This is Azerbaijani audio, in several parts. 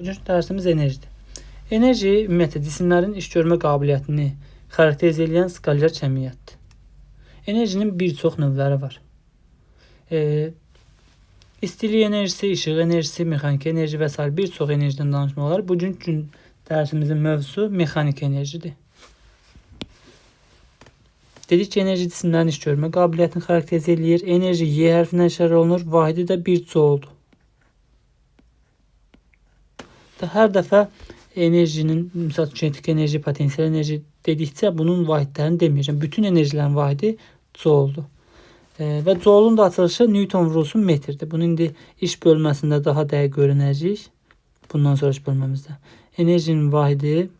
Bugünkü dərsimiz enerjidir. Enerji ümumiyyətlə cisimlərin iş görmə qabiliyyətini xarakterizə edən skalar cəmiyyətdir. Enerjinin bir çox növləri var. İstilik enerjisi, işıq enerjisi, mexaniki enerji və s. bir çox enerjidən danışmaq olar. Bugünkü dərsimizin mövzusu mexaniki enerjidir. Dedik ki, enerji cisimlərin iş görmə qabiliyyətini xarakterizə edir. Enerji Y hərfindən işarə olunur. Vahidi də 1 jouldur. Hər dəfə enerjinin, məsələn, kinetik enerji, potensial enerji dedikcə bunun vahidlərini deməyəcəm. Bütün enerjilərin vahidi jouldur. Və joulun da açılışı Newton vurulsun metrdir. Bunu indi iş bölməsində daha dəqiq öyrənəcəyik. Bundan sonraki bölməmizdə. Enerjinin vahidi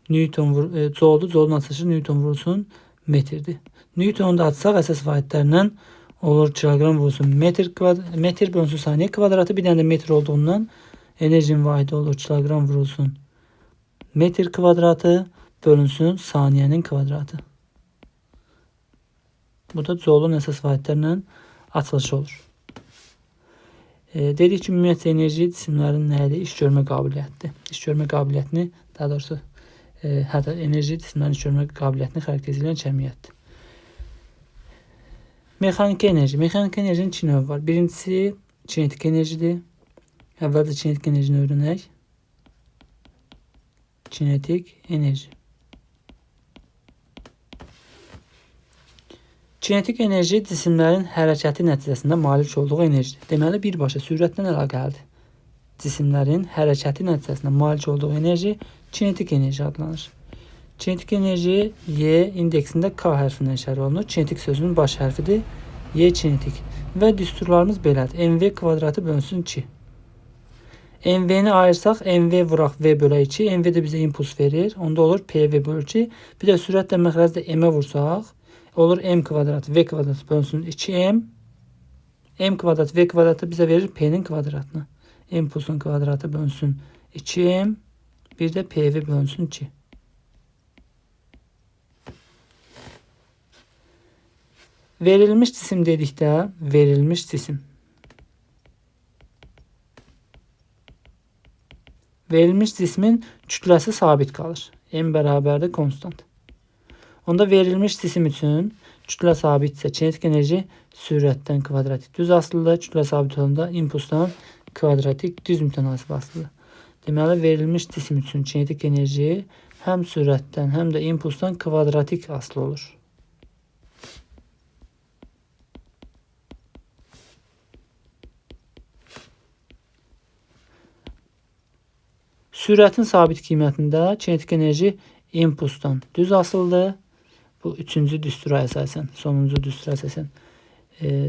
jouldur. Joulun açılışı Newton vurulsun metrdir. Newtonu da açsaq əsas vahidlərindən olur kilogram vurulsun metr bölünsün saniyə kvadratı. Bir dənə də metr olduğundan enerjinin vahidi olur kilogram vurulsun metr kvadratı bölünsün saniyənin kvadratı. Bu da joulun əsas vahidlərlə açılışı olur. Dedik ki, ümumiyyətlə enerji cisimlərin nədir? İş görmə qabiliyyətidir. İş görmə qabiliyyətini, daha doğrusu enerji cisimlərin iş görmə qabiliyyətini xarakterizə edən cəmiyyətdir. Mexaniki enerji. Mexaniki enerjinin iki növü var. Birincisi kinetik enerjidir. Əvvəlcə kinetik enerjini öyrənək. Kinetik enerji. Kinetik enerji cisimlərin hərəkəti nəticəsində malik olduğu enerjidir. Deməli, birbaşa sürətlə əlaqəlidir. Cisimlərin hərəkəti nəticəsində malik olduğu enerji kinetik enerji adlanır. Kinetik enerji Y indeksində K hərfindən işarə olunur. Kinetik sözünün baş hərfidir. Y kinetik. Və düsturlarımız belədir. MV kvadratı bölünsün 2. MV-ni ayırsaq, MV vuraq V bölə 2. MV də bizə impuls verir. Onda olur PV bölü 2. Bir də sürətlə məxrəcdə M-ə vursaq, olur M kvadrat V kvadrat bölünsün 2M. M kvadrat V kvadratı bizə verir P-nin kvadratını. Impulsun kvadratı bölünsün 2M. Bir də PV bölünsün 2. Verilmiş cisim dedikdə, verilmiş cisim. Verilmiş cismin kütləsi sabit qalır. M bərabərdir konstant. Onda verilmiş cisim üçün kütlə sabitsə kinetik enerji sürətdən kvadratik düz asılıdır. Kütlə sabit olanda impulsdan kvadratik düz mütənasib asılıdır. Deməli, verilmiş cisim üçün kinetik enerji həm sürətdən, həm də impulsdan kvadratik asılı olur. Sürətin sabit qiymətində kinetik enerji impulsdan düz asılıdır. Bu üçüncü düstura əsasən, sonuncu düstura əsasən.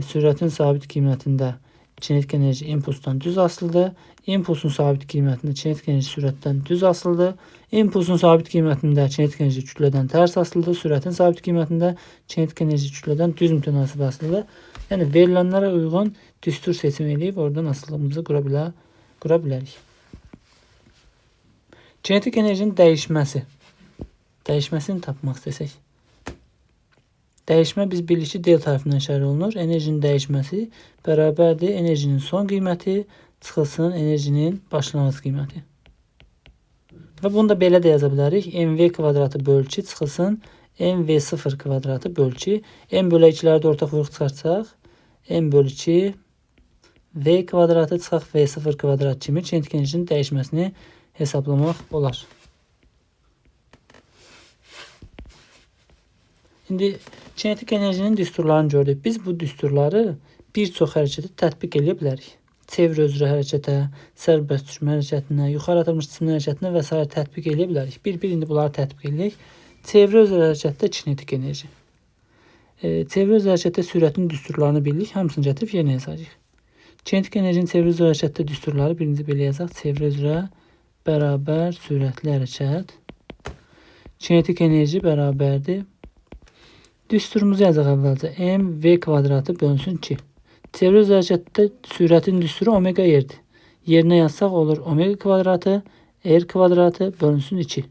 Sürətin sabit qiymətində kinetik enerji impulsdan düz asılıdır. İmpulsun sabit qiymətində kinetik enerji sürətdən düz asılıdır. İmpulsun sabit qiymətində kinetik enerji kütlədən tərs asılıdır. Sürətin sabit qiymətində kinetik enerji kütlədən düz mütənasib asılıdır. Yəni verilənlərə uyğun düstur seçim edib oradan asılılığımızı qura bilərik. Kinetik enerjinin dəyişməsini tapmaq istəsək. Dəyişmə biz bilirik ki, delta hərfindən işarə olunur. Enerjinin dəyişməsi bərabərdir enerjinin son qiyməti çıxılsın enerjinin başlanğıc qiyməti. Və bunu da belə də yaza bilərik. MV kvadratı bölü 2 çıxılsın MV0 kvadratı bölü 2. M bölü 2-ləri də ortaq vuruq çıxartsaq. M bölü 2 V kvadratı çıxaq V0 kvadrat kimi kinetik enerjinin dəyişməsini hesablamaq olar. İndi kinetik enerjinin düsturlarını gördük. Biz bu düsturları bir çox hərəkətə tətbiq edə bilərik. Çevre üzrə hərəkətə, sərbəst düşmə hərəkətinə, yuxarı atılmış cisimlər hərəkətinə və s. tətbiq edə bilərik. Bir indi bunları tətbiq edirik. Çevre üzrə hərəkətdə kinetik enerji. Çevre üzrə hərəkətdə sürətin düsturlarını bilirik. Hamısını gətirib yerinə yazacağıq. Kinetik enerjinin çevre üzrə hərəkətdə düsturları birinci belə yazaq. Çevre üzrə bərabər sürətli hərəkət. Kinetik enerji bərabərdir. Düsturumuzu yazaq əvvəlcə. MV kvadratı bölünsün 2. Çevre üzrə hərəkətdə sürətin düsturu omega yerdir. Yerinə yazsaq olur omega kvadratı R kvadratı bölünsün 2.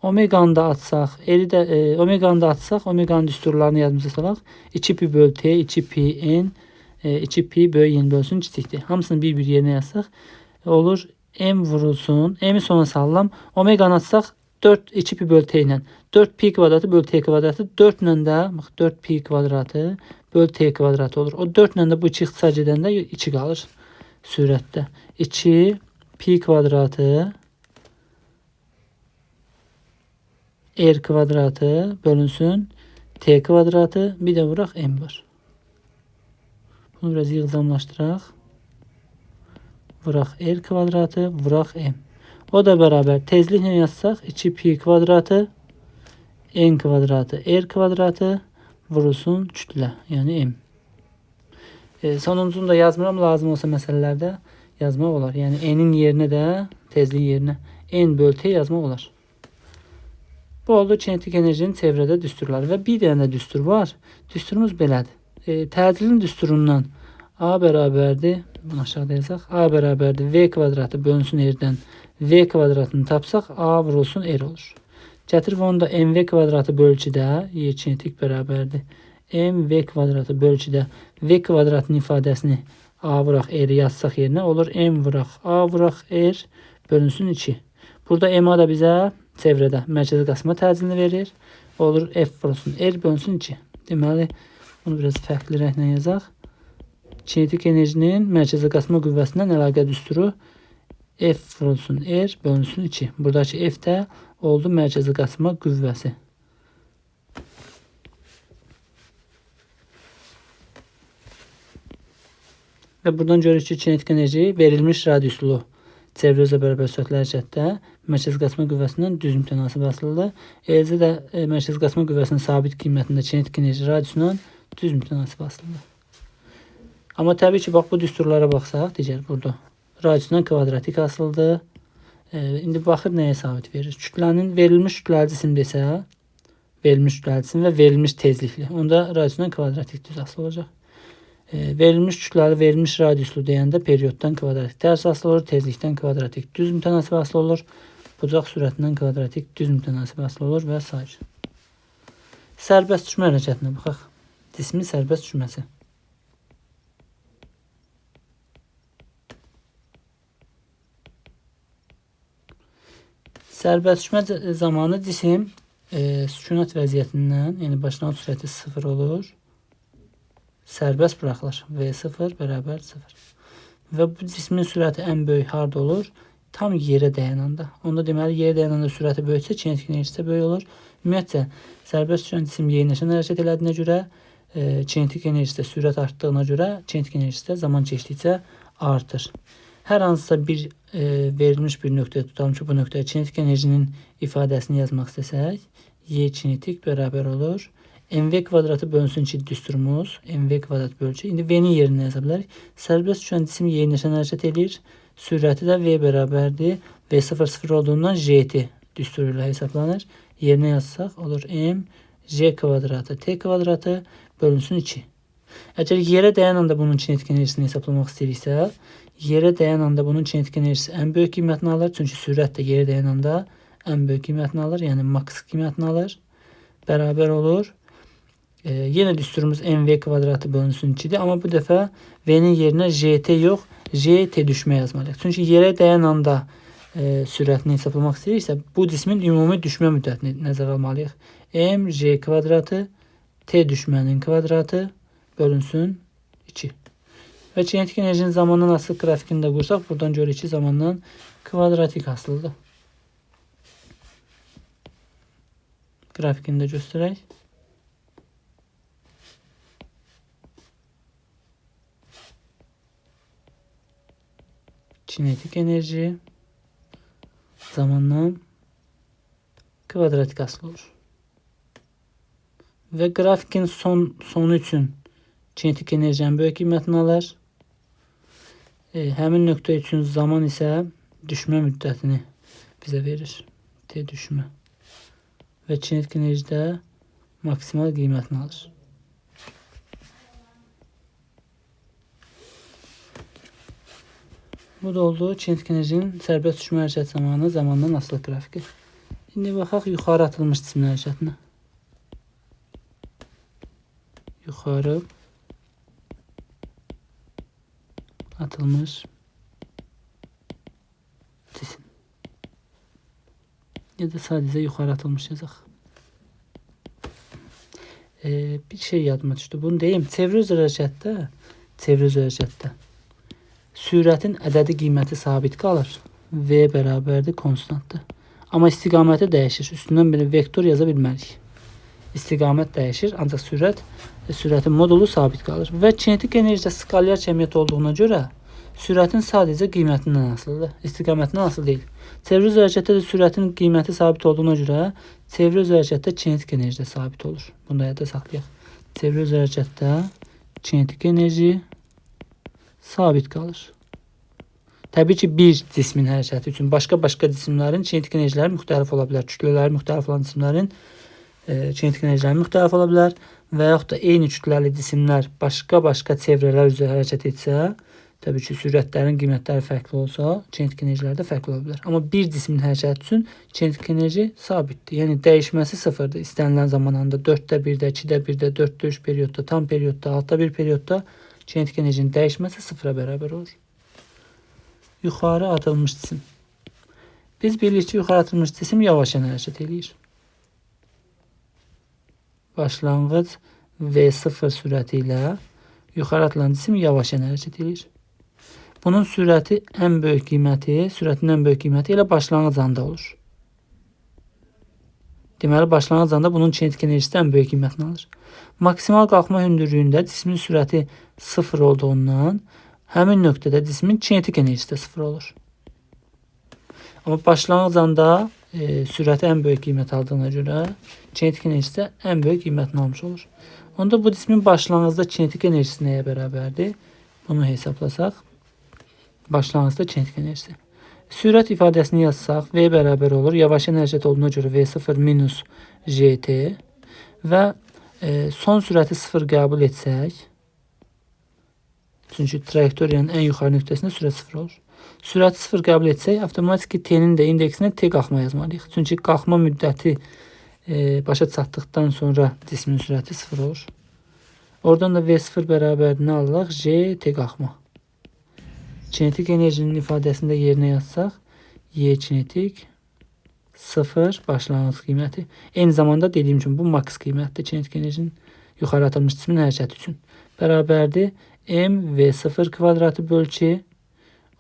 Omeganı da atsaq, omeganın düsturlarını yadımıza salaq. 2pi bölü T, 2pi N, 2pi bölü N bölünsün kiçikdir. Hamısını bir yerinə yazsaq olur M vurulsun. M'i sona sallam. Omeganı atsaq 4 2 pi bölü t ilə 4 pi kvadratı bölü t kvadratı 4 ilə də 4 pi kvadratı bölü t kvadratı olur. O 4 ilə də bu 2 ixtisar edəndə 2 qalır sürətdə. 2 pi kvadratı r kvadratı bölünsün t kvadratı, bir də vuraq m var. Bunu biraz yığcamlaşdıraq. Vuraq r kvadratı, vuraq m. O da bərabər tezliklə yazsaq 2 pi kvadratı n kvadratı r kvadratı vurulsun kütlə, yəni m. Sonuncunu da yazmıram, lazım olsa məsələlərdə yazmaq olar. Yəni n'in yerinə də tezliyin yerinə n bölü t yazmaq olar. Bu oldu kinetik enerjinin çevrədə düsturları və bir dənə də düstur var. Düsturumuz belədir. Təcilin düsturundan a bərabərdir. Bunu aşağıda yazaq. A bərabərdir v kvadratı bölünsün r'dən v kvadratını tapsaq a vurulsun r olur. Gətirib onu da mv kvadratı bölgüdə y kinetik bərabərdir. Mv kvadratı bölgüdə v kvadratının ifadəsini a vuraq r yazsaq yerinə olur. M vuraq a vuraq r bölünsün 2. Burada m da bizə çevrədə mərkəzi qasma təcilini verir. Olur f vurulsun r bölünsün 2. Deməli bunu biraz fərqli rənglə yazaq. Kinetik enerjinin mərkəzi qasma qüvvəsindən əlaqə düsturu f vurulsun r bölünsün 2. Buradakı f də oldu mərkəzi qasma qüvvəsi. Və buradan görürük ki, kinetik enerji verilmiş radiuslu çevrə özə bərabər sürətli hərəkətdə mərkəzi qasma qüvvəsindən düz mütənasib asılıdır. Eləcə də mərkəzi qasma qüvvəsinin sabit qiymətində kinetik enerji radiusundan düz mütənasib asılıdır. Amma təbii ki, bax bu düsturlara baxsaq, digər burada radiusundan kvadratik asılıdır. İndi baxır nəyə sabit verir? Kütlənin verilmiş kütləli cisimdə isə verilmiş kütləli cisim və verilmiş tezlikli. Onda radiusundan kvadratik düz asılı olacaq. Verilmiş kütləli, verilmiş radiuslu deyəndə perioddan kvadratik tərs asılı olur, tezlikdən kvadratik düz mütənasib asılı olur, bucaq sürətindən kvadratik düz mütənasib asılı olur və s. Sərbəst düşmə hərəkətinə baxaq. Cismin sərbəst düşməsi. Sərbəst düşmə zamanı cisim sükunət vəziyyətindən, yəni başlanğıc sürəti 0 olur. Sərbəst buraxılır. V0 bərabər 0. Və bu cismin sürəti ən böyük harda olur? Tam yerə dayananda. Onda deməli yerə dayananda sürəti böyüksə, kinetik enerjisi böyük olur. Ümumiyyətcə, sərbəst düşən cisim yeniləşən hərəkət elədiyinə görə, kinetik enerjisi də sürət artdığına görə, kinetik enerjisi də zaman keçdikcə artır. Hər hansısa bir verilmiş bir nöqtəyə tutalım ki, bu nöqtəyə kinetik enerjinin ifadəsini yazmaq istəsək, y kinetik bərabər olur. mv kvadratı bölünsün ki, düsturumuz mv kvadrat bölgü. İndi v-nin yerinə yaza bilərik. Sərbəst düşən cisim yeniləşən hərəkət edir. Sürəti də v bərabərdir. V0 0 olduğundan gt düsturu ilə hesablanır. Yerinə yazsaq olur m j kvadratı t kvadratı bölünsün 2. Əgər yerə dayan anda bunun kinetik enerjisini hesablamaq istəyiriksə, yerə dayan anda bunun kinetik enerjisi ən böyük qiymətini alır. Çünki sürət də yerə dayan anda ən böyük qiymətini alır. Yəni maks qiymətini alır. Bərabər olur. Yenə düsturumuz mv kvadratı bölünsün 2'dir. Amma bu dəfə v-nin yerinə gt yox, gt düşmə yazmalıyıq. Çünki yerə dayan anda sürətini hesablamaq istəyiriksə, bu cismin ümumi düşmə müddətini nəzərə almalıyıq. M j kvadratı t düşmənin kvadratı bölünsün 2. Və kinetik enerjinin zamandan asılı qrafikini də qursaq, buradan görürük ki, zamandan kvadratik asılıdır. Qrafikini də göstərək. Kinetik enerji zamandan kvadratik asılı olur. Və qrafikin sonu üçün kinetik enerjinin böyük qiymətini alır. Həmin nöqtə üçün zaman isə düşmə müddətini bizə verir. T düşmə. Və kinetik enerji də maksimal qiymətini alır. Bu da oldu kinetik enerjinin sərbəst düşmə hərəkət zamanı zamandan asılı qrafiki. İndi baxaq yuxarı atılmış cisimlər hərəkətinə. Yuxarı atılmış Ya da sadəcə yuxarı atılmış yazaq. Bir şey yadıma düşdü. Bunu deyim. Çevre üzrə hərəkətdə sürətin ədədi qiyməti sabit qalır. V bərabərdir konstantdır. Amma istiqaməti dəyişir. Üstündən bir vektor yaza bilmərik. İstiqamət dəyişir, ancaq sürətin modulu sabit qalır. Və kinetik enerji skalyar cəmiyyət olduğuna görə sürətin sadəcə qiymətindən asılıdır. İstiqamətindən asılı deyil. Çevre üzrə hərəkətdə də sürətin qiyməti sabit olduğuna görə çevre üzrə hərəkətdə kinetik enerji də sabit olur. Bunu da yadda saxlayaq. Çevre üzrə hərəkətdə kinetik enerji sabit qalır. Təbii ki, bir cismin hərəkəti üçün başqa cisimlərin kinetik enerjiləri müxtəlif ola bilər. Kütlələri müxtəlif olan cisimlərin kinetik enerjiləri müxtəlif ola bilər və yaxud da eyni kütləli cisimlər başqa çevrələr üzrə hərəkət etsə, təbii ki, sürətlərin qiymətləri fərqli olsa, kinetik enerjilər də fərqli ola bilər. Amma bir cismin hərəkəti üçün kinetik enerji sabitdir. Yəni dəyişməsi sıfırdır. İstənilən zamanında 4-də 1-də, 2-də 1-də, 4-də 3 periodda, tam periodda, 6-da 1 periodda kinetik enerjinin dəyişməsi sıfıra bərabər olur. Yuxarı atılmış cisim. Biz bilirik ki, yuxarı atılmış cisim yavaşca hərəkət edir. Başlanğıc V0 sürəti ilə yuxarı atılan cisim yavaşca hərəkət edir. Bunun sürətin ən böyük qiyməti elə başlanğıc anda olur. Deməli, başlanğıc anda bunun kinetik enerjisi ən böyük qiymətini alır. Maksimal qalxma hündürlüyündə cismin sürəti 0 olduğundan həmin nöqtədə cismin kinetik enerjisi də 0 olur. Amma başlanğıc anda sürəti ən böyük qiymət aldığına görə kinetik enerjisi də ən böyük qiymətini almış olur. Onda bu cismin başlanğıcda kinetik enerjisi nəyə bərabərdir? Bunu hesablasaq, başlanğıcda kinetik enerjisi. Sürət ifadəsini yazsaq, V bərabər olur. Yavaşın hərəkət olduğuna görə V0 minus GT və son sürəti 0 qəbul etsək, çünki trayektoriyanın ən yuxarı nöqtəsində sürət 0 olur. Sürəti 0 qəbul etsək, avtomatik T-nin də indeksinə T qalxma yazmalıyıq. Çünki qalxma müddəti başa çatdıqdan sonra cismin sürəti 0 olur. Oradan da V0 bərabər nə alırıq? J T qalxma. Kinetik enerjinin ifadəsində yerinə yazsaq, Y kinetik 0 başlanğıc qiyməti. Eyni zamanda dediyim kimi bu maks qiymətdir kinetik enerjinin yuxarı atılmış cismin hərəkəti üçün. Bərabərdir M V0 kvadratı böl 2.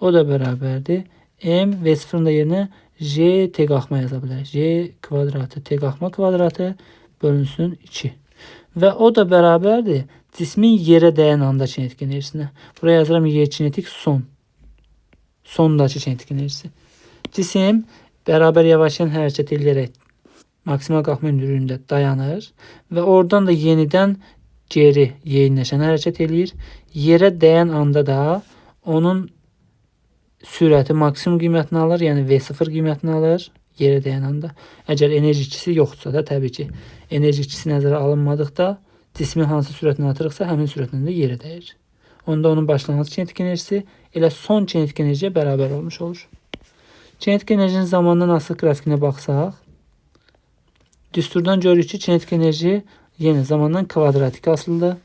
O da bərabərdir M V0'ın da yerinə J T qalxma yaza bilərik. J kvadratı T qalxma kvadratı bölünsün 2. Və o da bərabərdir cismin yerə dəyən anda kinetik enerjisinə. Buraya yazıram Y kinetik son. Sondakı kinetik enerjisi. Cisim bərabər yavaşlayan hərəkət edərək maksimal qalxma hündürlüyündə dayanır və oradan da yenidən geri yeyinləşən hərəkət edir. Yerə dəyən anda da onun sürəti maksimum qiymətini alır, yəni V0 qiymətini alır yerə dəyən anda. Əgər enerji ikisi yoxdursa da təbii ki, enerji ikisi nəzərə alınmadıqda cismin hansı sürətini atırıqsa həmin sürətlə də yerə dəyir. Onda onun başlanğıc kinetik enerjisi elə son kinetik enerjiyə bərabər olmuş olur. Kinetik enerjinin zamandan asılı qrafikinə baxsaq, düsturdan görürük ki, kinetik enerji yenə zamandan kvadratik asılıdır.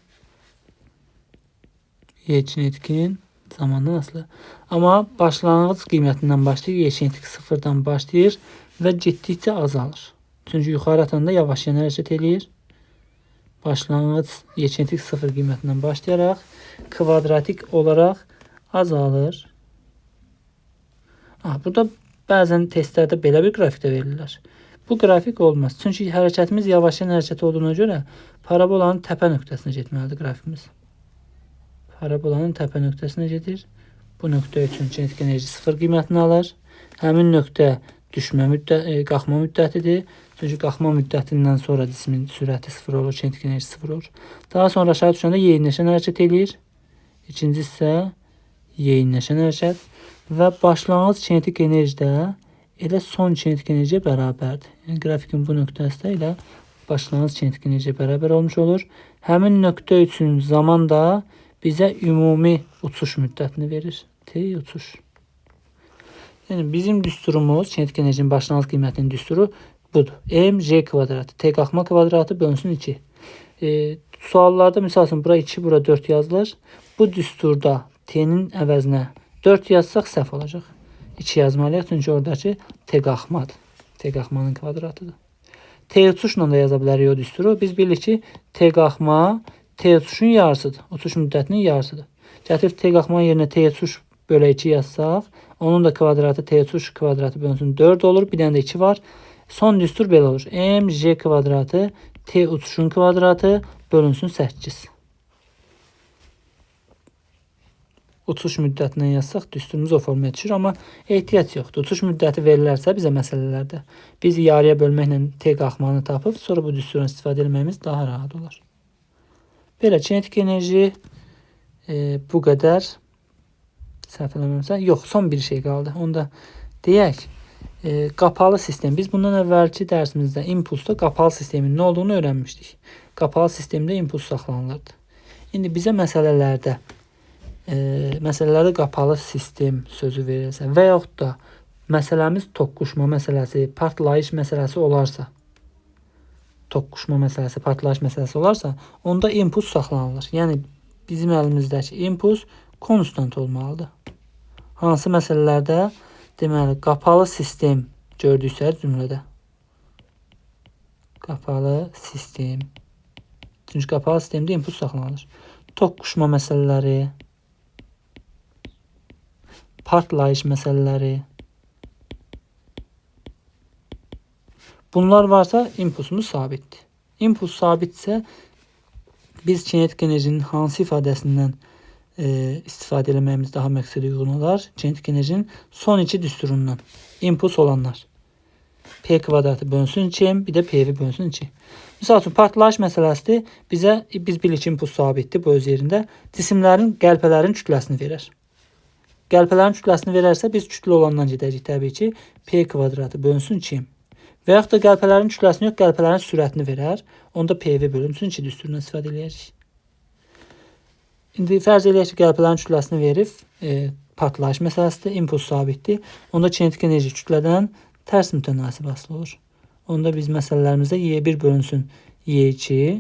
Y kinetikin zamandan asılı. Amma başlanğıc qiymətindən başlayır, Y kinetik 0-dan başlayır və getdikcə azalır. Çünki yuxarı atanda yavaşlayan hərəkət edir. Başlanğıc Y kinetik 0 qiymətindən başlayaraq kvadratik olaraq azalır. Burada bəzən testlərdə belə bir qrafikdə verirlər. Bu qrafik olmaz. Çünki hərəkətimiz yavaşlayan hərəkət olduğuna görə parabolanın təpə nöqtəsinə getməlidir qrafikimiz. Parabolanın təpə nöqtəsinə gedir. Bu nöqtə üçün kinetik enerji 0 qiymətini alır. Həmin nöqtə qalxma müddətidir. Çünki qalxma müddətindən sonra cismin sürəti 0 olur, kinetik enerji 0 olur. Daha sonra aşağı düşəndə yeyinləşən hərəkət edir. İkinci isə yeyinləşən hərəkət və başlanğıc kinetik enerji də elə son kinetik enerjiyə bərabərdir. Yəni qrafikin bu nöqtəsi də elə başlanğıc kinetik enerjiyə bərabər olmuş olur. Həmin nöqtə üçün zaman da bizə ümumi uçuş müddətini verir. T uçuş. Yəni bizim düsturumuz, kinetik enerjinin başlanğıc qiymətinin düsturu budur. mg kvadratı, T qalxma kvadratı bölünsün 2. Suallarda misal üçün bura 2, bura 4 yazılır. Bu düsturda T'nin əvəzinə 4 yazsaq səhv olacaq. 2 yazmalıyıq çünki oradakı T qalxmadır. T qalxmanın kvadratıdır. T uçuşla da yaza bilərik o düsturu. Biz bilirik ki, T qalxma T uçuşun yarısıdır. Uçuş müddətinin yarısıdır. Gətirib T qalxmanın yerinə T uçuş bölü 2 yazsaq, onun da kvadratı T uçuş kvadratı bölünsün 4 olur. Bir dənə də 2 var. Son düstur belə olur. mj kvadratı T uçuşun kvadratı bölünsün 8. Uçuş müddətindən yazsaq düsturumuz o formaya düşür, amma ehtiyac yoxdur. Uçuş müddəti verilərsə bizə məsələlərdə biz yarıya bölməklə T qalxmanı tapıb sonra bu düsturdan istifadə etməyimiz daha rahat olur. Belə kinetik enerji bu qədər. Səhv eləmirəmsə, yox, son bir şey qaldı. Onu da deyək. Qapalı sistem. Biz bundan əvvəlki dərsimizdə impulsda qapalı sistemin nə olduğunu öyrənmişdik. Qapalı sistemdə impuls saxlanılırdı. İndi bizə məsələlərdə qapalı sistem sözü verilsə və yaxud da məsələmiz toqquşma məsələsi, partlayış məsələsi olarsa, onda impuls saxlanılır. Yəni bizim əlimizdəki impuls konstant olmalıdır. Hansı məsələlərdə? Deməli, qapalı sistem gördüksə cümlədə. Qapalı sistem. Çünki qapalı sistemdə impuls saxlanılır. Toqquşma məsələləri, partlayış məsələləri. Bunlar varsa impulsumuz sabitdir. İmpuls sabitsə biz kinetik enerjinin hansı ifadəsindən istifadə etməyimiz daha məqsədə uyğun olar? Kinetik enerjinin son iki düsturundan. İmpuls olanlar. P kvadratı bölünsün 2, bir də P'vi bölünsün 2. Misal üçün, partlayış məsələsidir. Biz bilirik ki, impuls sabitdir bu öz yerində. Cisimlərin, qəlpələrin kütləsini verər. Qəlpələrin kütləsini verərsə, biz kütlə olandan gedəcək təbii ki. P kvadratı bölünsün 2. Və yaxud da qəlpələrin kütləsini yox, qəlpələrin sürətini verər. Onda P'vi bölünsün 2 düsturundan istifadə edəcəyik. İndi fərz eləyək ki, qəlpələrin kütləsini verib, partlayış məsələsidir, impuls sabitdir. Onda kinetik enerji kütlədən tərs mütənasib asılı olur. Onda biz məsələlərimizdə Y1 bölünsün Y2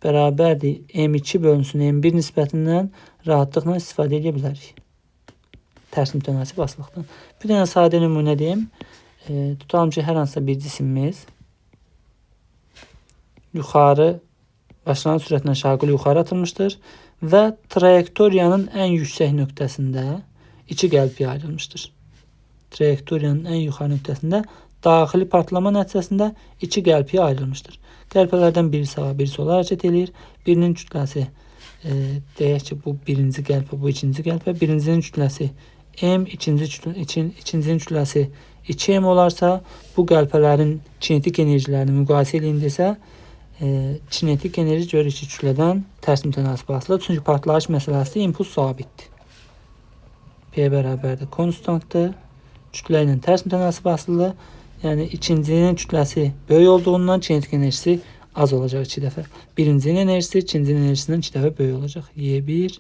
bərabərdir M2 bölünsün M1 nisbətindən rahatlıqla istifadə edə bilərik. Tərs mütənasib asılıqdan. Bir dənə sadə nümunə deyim. Tutalım ki, hər hansısa bir cisimimiz başlanğıc sürətindən şaquli yuxarı atılmışdır və trayektoriyanın ən yüksək nöqtəsində 2 qəlpiyə ayrılmışdır. Trayektoriyanın ən yuxarı nöqtəsində daxili partlama nəticəsində 2 qəlpiyə ayrılmışdır. Qəlpələrdən biri sağa, biri sola hərəkət edir. Birinin kütləsi, deyək ki, bu birinci qəlpə, bu ikinci qəlpə. Birincinin kütləsi M, ikincinin kütləsi 2M olarsa, bu qəlpələrin kinetik enerjilərini müqayisə edilirsə, kinetik enerji görür ki, kütlədən tərs mütənasib asılıdır. Çünki partlayış məsələsi impuls sabitdir. P bərabərdir konstantdır. Kütlə ilə tərs mütənasib asılıdır. Yəni ikincinin kütləsi böyük olduğundan kinetik enerjisi az olacaq 2 dəfə. Birincinin enerjisi ikincinin enerjisindən 2 dəfə böyük olacaq. Y1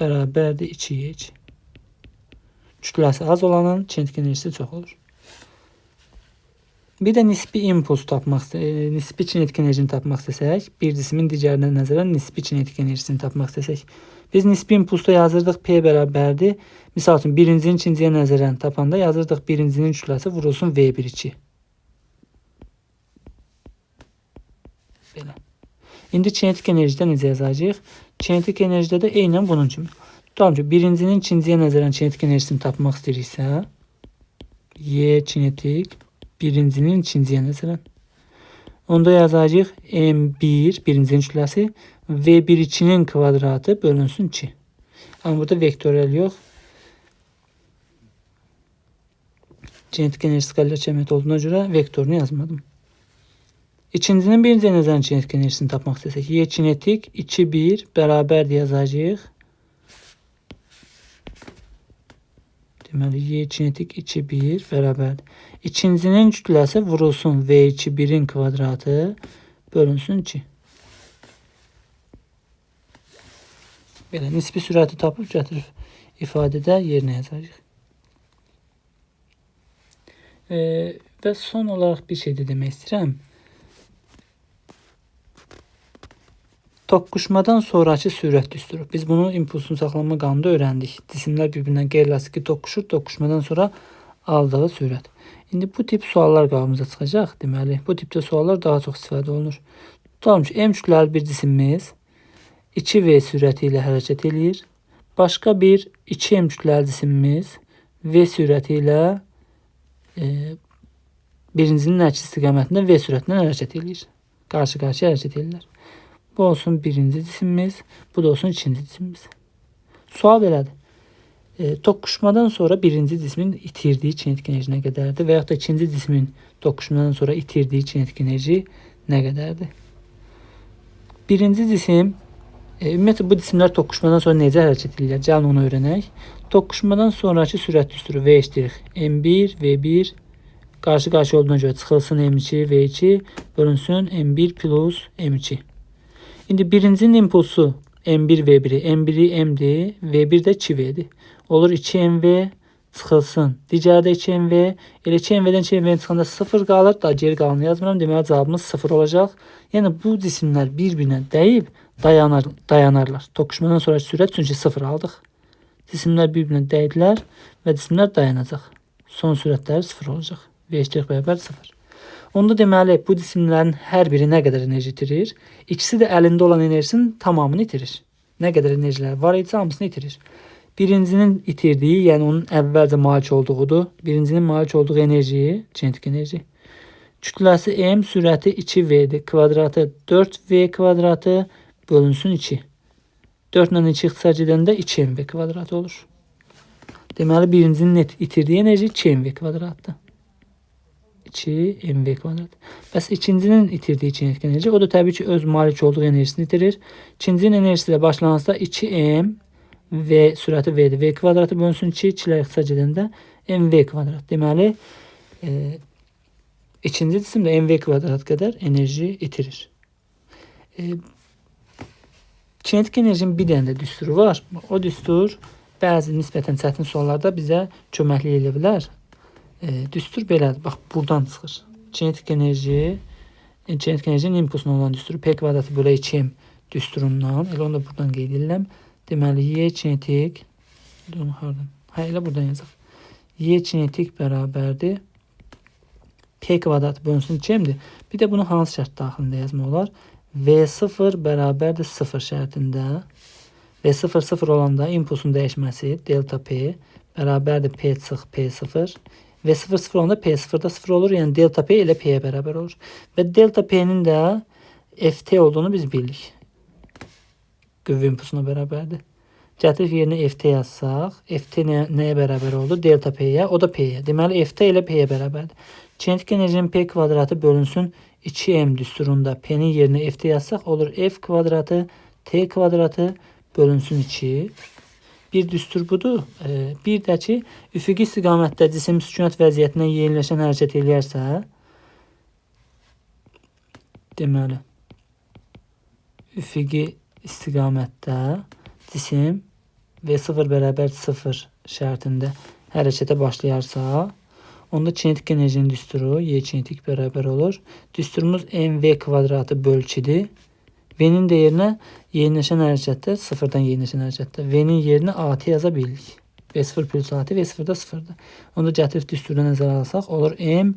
bərabərdir 2Y2. Kütləsi az olanın kinetik enerjisi çox olur. Bir də nisbi impuls tapmaq, nisbi kinetik enerjini tapmaq istəsək, bir cismin digərinə nəzərən nisbi kinetik enerjisini tapmaq istəsək, biz nisbi impulsda yazırdıq P bərabərdir. Misal üçün, birincinin ikinciyə nəzərən tapanda yazırdıq birincinin kütləsi vurulsun V1-2. Belə. İndi kinetik enerjidə necə yazacağıq? Kinetik enerjidə də eynən bunun kimi. Tutalım ki, birincinin ikinciyə nəzərən kinetik enerjisini tapmaq istəyiriksə, Y kinetik birincinin ikinciyə nəzərən. Onda yazacağıq M1 birincinin kütləsi V1-2-nin kvadratı bölünsün 2. Amma burada vektorial yox. Kinetik enerji skalar cəmiyyəti olduğuna görə vektorunu yazmadım. İkincinin birinciyə nəzərən kinetik enerjisini tapmaq istəsək, Y kinetik 2-1 bərabərdir yazacağıq. Deməli, Y kinetik 2-1 bərabərdir. İkincinin kütləsi vurulsun V2-1-in kvadratı bölünsün 2. Belə nisbi sürəti tapıb gətirib ifadədə yerinə yazacağıq. Və son olaraq bir şey də demək istəyirəm. Toqquşmadan sonraki sürət düsturu. Biz bunu impulsun saxlanma qanunda öyrəndik. Cisimlər bir-birindən qeyri-lastik toqquşur. Toqquşmadan sonra aldığı sürət. İndi bu tip suallar qarşımıza çıxacaq. Deməli, bu tipdə suallar daha çox istifadə olunur. Tutalım ki, M kütləli bir cisimimiz 2V sürəti ilə hərəkət eləyir. Başqa bir 2M kütləli cisimimiz V sürəti ilə birincinin əks istiqamətində V sürətindən hərəkət eləyir. Qarşı-qarşıya hərəkət edirlər. Bu olsun birinci cisimimiz, bu da olsun ikinci cisimimiz. Sual belədir. Toqquşmadan sonra birinci cismin itirdiyi kinetik enerji nə qədərdir və yaxud da ikinci cismin toqquşmadan sonra itirdiyi kinetik enerji nə qədərdir? Birinci cisim, ümumiyyətlə bu cisimlər toqquşmadan sonra necə hərəkət edirlər? Gəlin onu öyrənək. Toqquşmadan sonraki sürət düsturu V eşitdirik. M1, V1 qarşı-qarşıya olduğuna görə çıxılsın M2, V2 bölünsün M1 plus M2. İndi birincinin impulsu M1, V1'i, M1'i M'dir, V1 də 2V'dir. Olur 2MV çıxılsın. Digəri də 2MV. Elə 2MV-dən 2MV-nin çıxanda 0 qalır. Daha geri qalanını yazmıram. Deməli cavabımız 0 olacaq. Yəni bu cisimlər bir-birinə dəyib dayanarlar. Toqquşmadan sonraki sürət çünki 0 aldıq. Cisimlər bir-birinə dəydilər və cisimlər dayanacaq. Son sürətləri 0 olacaq. V eşitdir bərabər 0. Onda deməli bu cisimlərin hər biri nə qədər enerji itirir? İkisi də əlində olan enerjisinin tamamını itirir. Nə qədər enerjilər var idisə hamısını itirir. Birincinin itirdiyi, yəni onun əvvəlcə malik olduğudur. Birincinin malik olduğu enerji, kinetik enerji. Kütləsi M, sürəti 2V'dir. Kvadratı 4V kvadratı bölünsün 2. 4 ilə 2 ixtisar gedəndə 2MV kvadratı olur. Deməli birincinin itirdiyi enerji 2MV kvadratdır. 2MV kvadrat. Bəs ikincinin itirdiyi kinetik enerji, o da təbii ki öz malik olduğu enerjisini itirir. İkincinin enerjisi ilə başlanğıcda 2M V sürəti V'dir. V kvadratı bölünsün 2, 2'lər ixtisar gedəndə MV kvadrat. Deməli ikinci cisim də MV kvadrat qədər enerji itirir. Kinetik enerjinin bir dənə də düsturu var. O düstur bəzi nisbətən çətin suallarda bizə köməklik edə bilər. Düstur belədir. Bax, buradan çıxır. Kinetik enerjinin impulsuna olan düsturu P kvadratı bölə 2M düsturundan. Elə onu da buradan qeyd edirəm. Deməli, Y kinetik elə buradan yazaq. Y kinetik bərabərdir. P kvadratı bölünsün 2M'dir. Bir də bunu hansı şərt daxilində yazmaq olar? V0 bərabərdir 0 şərtində. V0 0 olanda impulsun dəyişməsi delta P bərabərdir P çıx P0. V0 0 olanda P0 da 0 olur. Yəni delta P ilə P'yə bərabər olur. Və delta P'nin də FT olduğunu biz bilirik. Qüvvə impulsuna bərabərdir. Gətirib yerinə FT yazsaq, FT nəyə bərabər oldu? Delta P'yə, o da P'yə. Deməli FT ilə P'yə bərabərdir. Kinetik enerjinin P kvadratı bölünsün 2M düsturunda P'nin yerinə FT yazsaq olur F kvadratı T kvadratı bölünsün 2. Bir düstur budur. Bir də ki, üfüqi istiqamətdə cisim sükunət vəziyyətindən yeniləşən hərəkət eləyərsə, deməli, üfüqi istiqamətdə cisim V0 bərabər 0 şərtində hərəkətə başlayarsa, onda kinetik enerjinin düsturu Y kinetik bərabər olur. Düsturumuz MV kvadratı böl 2'dir. V'nin də yerinə yeniləşən hərəkətdə, sıfırdan yeniləşən hərəkətdə V'nin yerinə AT yaza bildik. V0 plus AT, V0 da 0'dır. Onu da gətirib düsturda nəzərə alsaq, olur M,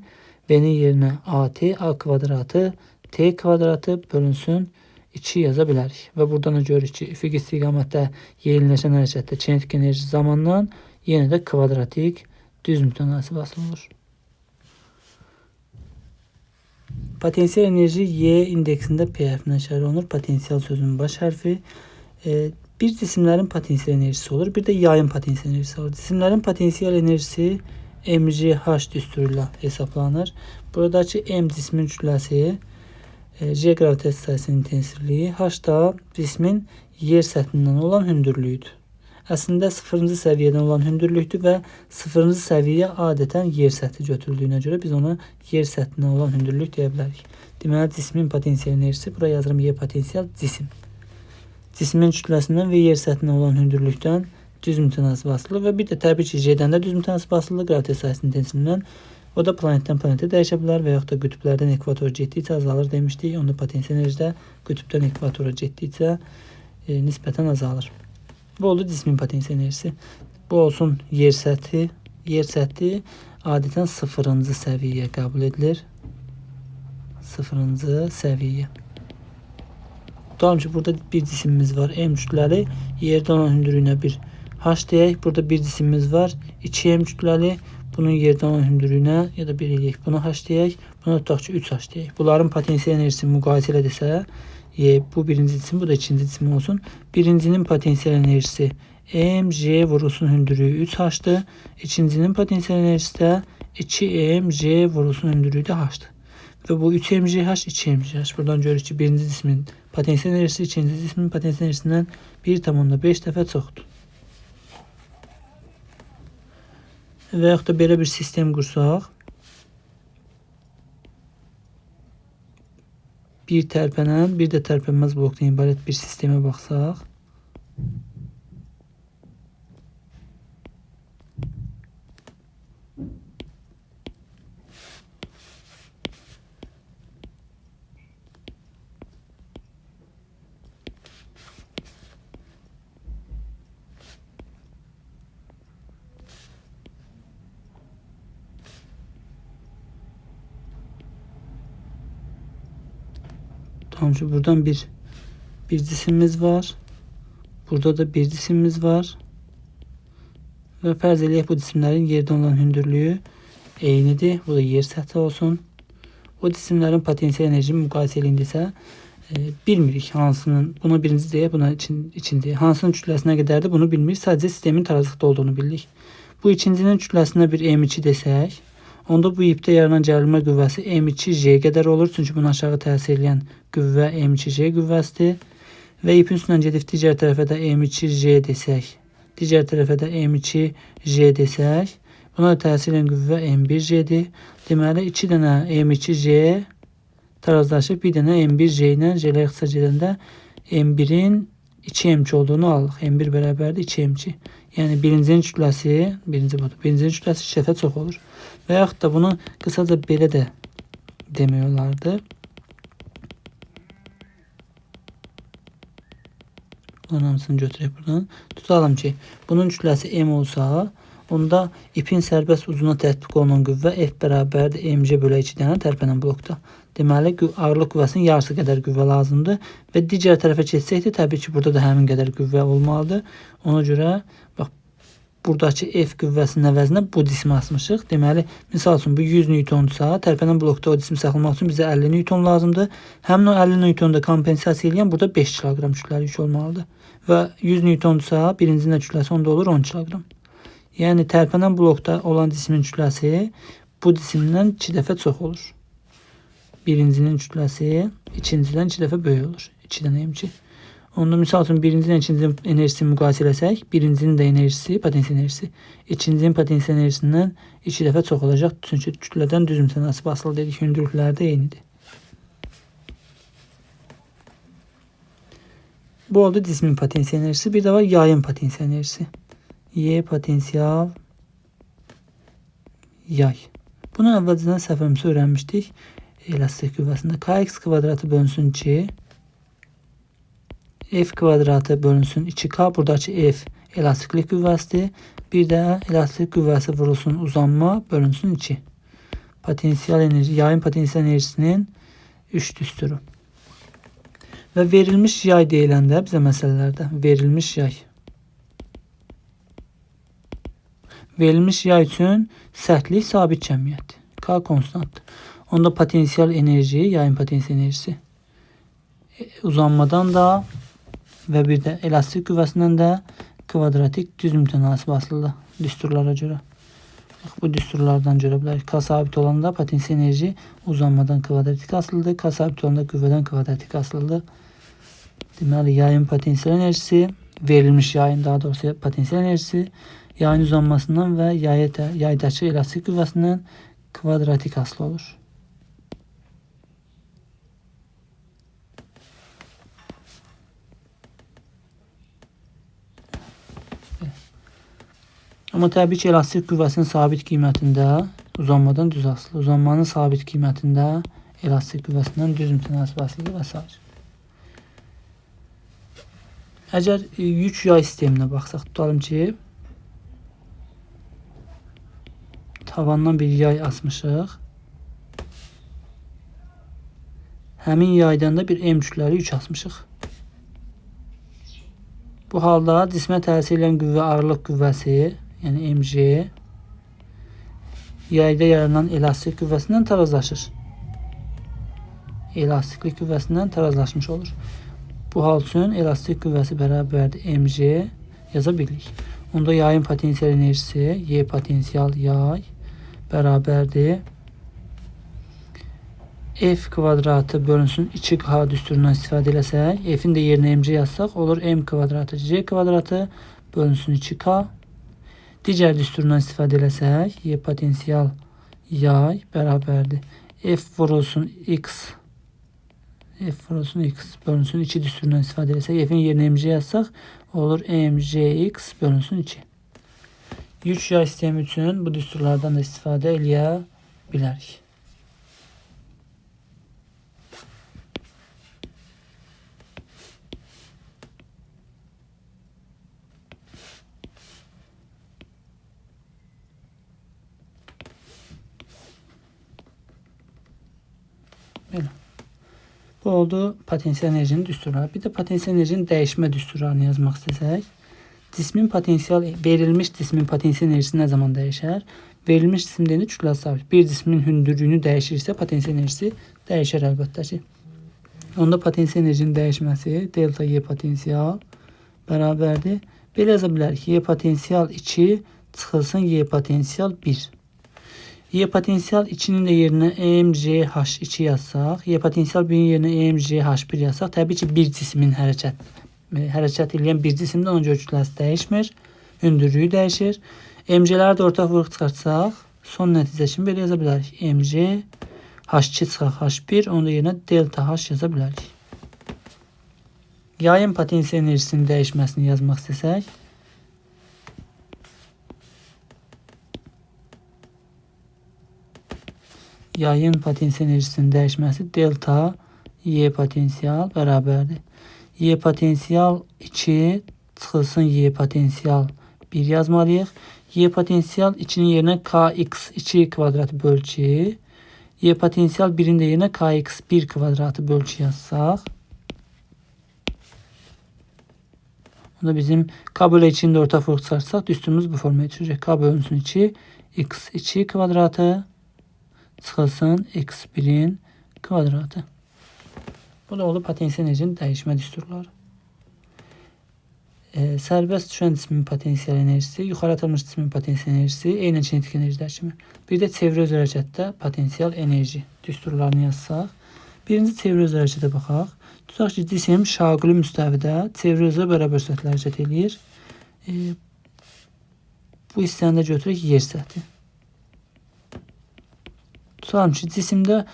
V'nin yerinə AT, A kvadratı, T kvadratı bölünsün 2 yaza bilərik. Və buradan da görürük ki, üfüq istiqamətdə yeniləşən hərəkətdə kinetik enerji zamandan yenə də kvadratik düz mütənasib asılı olur. Potansiyel enerji Y indeksində P hərfindən işarə olunur. Potansiyel sözünün baş hərfi. Bir cisimlərin potansiyel enerjisi olur. Bir də yayın potansiyel enerjisi olur. Cisimlərin potansiyel enerjisi mgh düsturu ilə hesablanır. Buradakı M cismin kütləsi, J gravitasiyasının intensivliyi, H da cismin yer səthindən olan hündürlüyüdür. Əslində 0-cı səviyyədən olan hündürlükdür və 0-cı səviyyə adətən yer səthi götürüldüyünə görə biz ona yer səthindən olan hündürlük deyə bilərik. Deməli, cismin potansiyel enerjisi, buraya yazıram Y potansiyel cisim. Cismin kütləsindən və yer səthindən olan hündürlükdən düz mütənasib asılıdır və bir də təbii ki, J'dən də düz mütənasib asılıdır gravitasiyasının intensivliyindən. O da planetdən planetə dəyişə bilər və yaxud da qütblərdən ekvatora getdikcə azalır demişdik. Onda potansiyel enerji də qütbdən ekvatora getdikcə nisbətən azalır. Bu oldu cismin potansiyel enerjisi. Bu olsun yer səthi. adətən 0-cı səviyyə qəbul edilir. 0-cı səviyyə. Tutalım ki, burada bir cisimimiz var. M kütləli, yerdə olan hündürlüyünə bir H deyək. Burada bir cisimimiz var. 2M kütləli, bunun yerdə olan hündürlüyünə ya da bir eləyək. Buna H deyək. Buna tutaq ki, 3H deyək. Bunların potensial enerjisini müqayisə elədirsə, bu birinci cisim, bu da ikinci cisim olsun. Birincinin potensial enerjisi mg vurulsun hündürlüyü 3H'dır. İkincinin potensial enerjisi də 2mg vurulsun hündürlüyü də H'dır. Və bu 3mgh, 2mgh. Buradan görürük ki, birinci cismin potensial enerjisi ikinci cismin potensial enerjisindən 1,5 dəfə çoxdur. Və yaxud da belə bir sistem qursaq, bir tərpənən, bir də tərpənməz blokdan ibarət bir sistemə baxsaq, tamam ki, buradan bir cisimimiz var. Burada da bir cisimimiz var. Və fərz eləyək bu cisimlərin yerdə olan hündürlüyü eynidir. Bu da yer səthi olsun. O cisimlərin potensial enerji müqayisə edildisə, bilmirik hansının, buna birinci deyək, buna ikinci deyək. Hansının kütləsinə qədərdir bunu bilmirik. Sadəcə sistemin tarazlıqda olduğunu bilirik. Bu ikincinin kütləsinə bir M2 desək, onda bu ipdə yaranan gərilmə qüvvəsi M2J qədər olur. Çünki bunu aşağı təsir edən qüvvə M2J qüvvəsidir. Və ipin üstündən gedib digər tərəfə də M2J desək, digər tərəfə də M2J desək, buna təsir edən qüvvə M1J'dir. Deməli, 2 dənə M2J tarazlaşıb, bir dənə M1J ilə J-lər ixtisar gedəndə M1-in 2M2 olduğunu alırıq. M1 bərabərdir 2M2. Yəni birincinin kütləsi, birincinin kütləsi 2 dəfə çox olur. Və yaxud da bunu qısaca belə də demək olardı. Bunların hamısını götürək buradan. Tutalım ki, bunun kütləsi M olsa, onda ipin sərbəst ucuna tətbiq olunan qüvvə F bərabərdir mg bölü 2 dənə tərpənən blokda. Deməli, ağırlıq qüvvəsinin yarısı qədər qüvvə lazımdır və digər tərəfə keçsəkdə, təbii ki, burada da həmin qədər qüvvə olmalıdır. Ona görə, bax, buradakı F qüvvəsinin əvəzinə bu cismi asmışıq. Deməli, misal üçün, bu 100 newtonsa, tərpənən blokda o cismi saxlamaq üçün bizə 50 newton lazımdır. Həmin o 50 newtonda kompensasiya edən burada 5 kiloqram kütləli yük olmalıdır. Və 100 newtonsa, birincinin kütləsi onda olur 10 kiloqram. Yəni, tərpənən blokda olan cismin kütləsi bu cisimdən 2 dəfə çox olur. Birincinin kütləsi ikincidən 2 dəfə böyük olur. 2 dənə M2. Onda misal üçün birincinin ikincinin enerjisini müqayisə eləsək, birincinin də enerjisi, potensial enerjisi ikincinin potensial enerjisindən 2 dəfə çox olacaq. Çünki kütlədən düz mütənasib asılı dedik, hündürlükləri də eynidir. Bu oldu cismin potensial enerjisi. Bir də var yayın potensial enerjisi. Y potensial yay. Bunu əvvəlcədən səhvimizə öyrənmişdik. Elastik qüvvəsində kx kvadratı bölünsün 2. F kvadratı bölünsün 2K. Buradakı F elastiklik qüvvəsidir. Bir də elastik qüvvəsi vurulsun uzanma bölünsün 2. Potensial enerji, yayın potensial enerjisinin 3 düsturu. Və verilmiş yay deyiləndə bizə məsələlərdə verilmiş yay. Verilmiş yay üçün sərtlik sabit cəmiyyətdir. K konstantdır. Onda potensial enerji, yayın potensial enerjisi uzanmadan da və bir də elastik qüvvəsindən də kvadratik düz mütənasib asılıdır düsturlara görə. Bu düsturlardan görə bilərik. K sabit olanda potensial enerji uzanmadan kvadratik asılıdır. K sabit olanda qüvvədən kvadratik asılıdır. Deməli, yayın potensial enerjisi, verilmiş yayın daha doğrusu potensial enerjisi yayın uzanmasından və yaydakı elastik qüvvəsindən kvadratik asılı olur. Amma təbii ki, elastik qüvvəsinin sabit qiymətində uzanmadan düz asılı. Uzanmanın sabit qiymətində elastik qüvvəsindən düz mütənasib asılıdır və s. Əgər yük yay sisteminə baxsaq, tutalım ki, tavandan bir yay asmışıq. Həmin yaydan da bir M kütləli yük asmışıq. Bu halda cismə təsir edən qüvvə ağırlıq qüvvəsi, yəni mg, yayda yaranan elastik qüvvəsindən tarazlaşır. Elastiklik qüvvəsindən tarazlaşmış olur. Bu hal üçün elastik qüvvəsi bərabərdir mg yaza bilirik. Onda yayın potensial enerjisi Y potensial yay bərabərdir F kvadratı bölünsün 2K düsturundan istifadə eləsək, F'in də yerinə mg yazsaq, olur M kvadratı C kvadratı bölünsün 2K. Digər düsturundan istifadə eləsək, Y potensial yay bərabərdir F vurulsun X bölünsün 2 düsturundan istifadə eləsək, F'in yerinə mg yazsaq, olur mgx bölünsün 2. Yük yay sistemi üçün bu düsturlardan da istifadə eləyə bilərik. Belə. Bu oldu potensial enerjinin düsturları. Bir de potensial enerjinin dəyişmə düsturlarını yazmaq istəsək, verilmiş cismin potensial enerjisi nə zaman dəyişər? Verilmiş cisim deyəndə kütləsi sabit. Bir cismin hündürlüyünü dəyişirsə potensial enerjisi dəyişər əlbəttə ki. Onda potensial enerjinin dəyişməsi delta Y potensial bərabərdir. Belə yaza bilərik. Y potensial 2 çıxılsın Y potensial 1. Y potensial 2'nin de yerine EMGH2 yazsaq, Y potensial 1'in yerine EMGH1 yazsaq, təbii ki bir cismin hərəkət edən bir cisimdə onun kütləsi dəyişmir, hündürlüyü dəyişir. MG'ləri də ortaq vuruq çıxartsaq, son nəticə kimi belə yaza bilərik. MG H2 çıxaq H1, onun da yerinə delta H yaza bilərik. Yayın potensial enerjisinin dəyişməsini yazmaq istəsək, yayın potensial enerjisinin dəyişməsi delta Y potensial bərabərdir. Y potensial 2 çıxılsın Y potensial 1 yazmalıyıq. Y potensial 2'nin yerinə kx2 kvadratı böl 2. Y potensial 1'in də yerinə kx1 kvadratı böl 2 yazsaq. Onda bizim k bölü 2'nin də orta vuruq çıxarsaq, düsturumuz bu formaya düşəcək. K bölünsün 2 x2 kvadratı çıxılsın x1'in kvadratı. Bu da oldu potensial enerjinin dəyişmə düsturları. Sərbəst düşən cismin potensial enerjisi, yuxarı atılmış cismin potensial enerjisi, eynən kinetik enerji kimi. Bir də çevrə öz hərəkətdə potensial enerji düsturlarını yazsaq. Birinci çevrə öz hərəkətə baxaq. Tutaq ki, cisim şaquli müstəvidə çevrə özlə bərabər sürətlə hərəkət edir. Bu hissəni də götürək yer səthi. Tutalım ki, cisimdə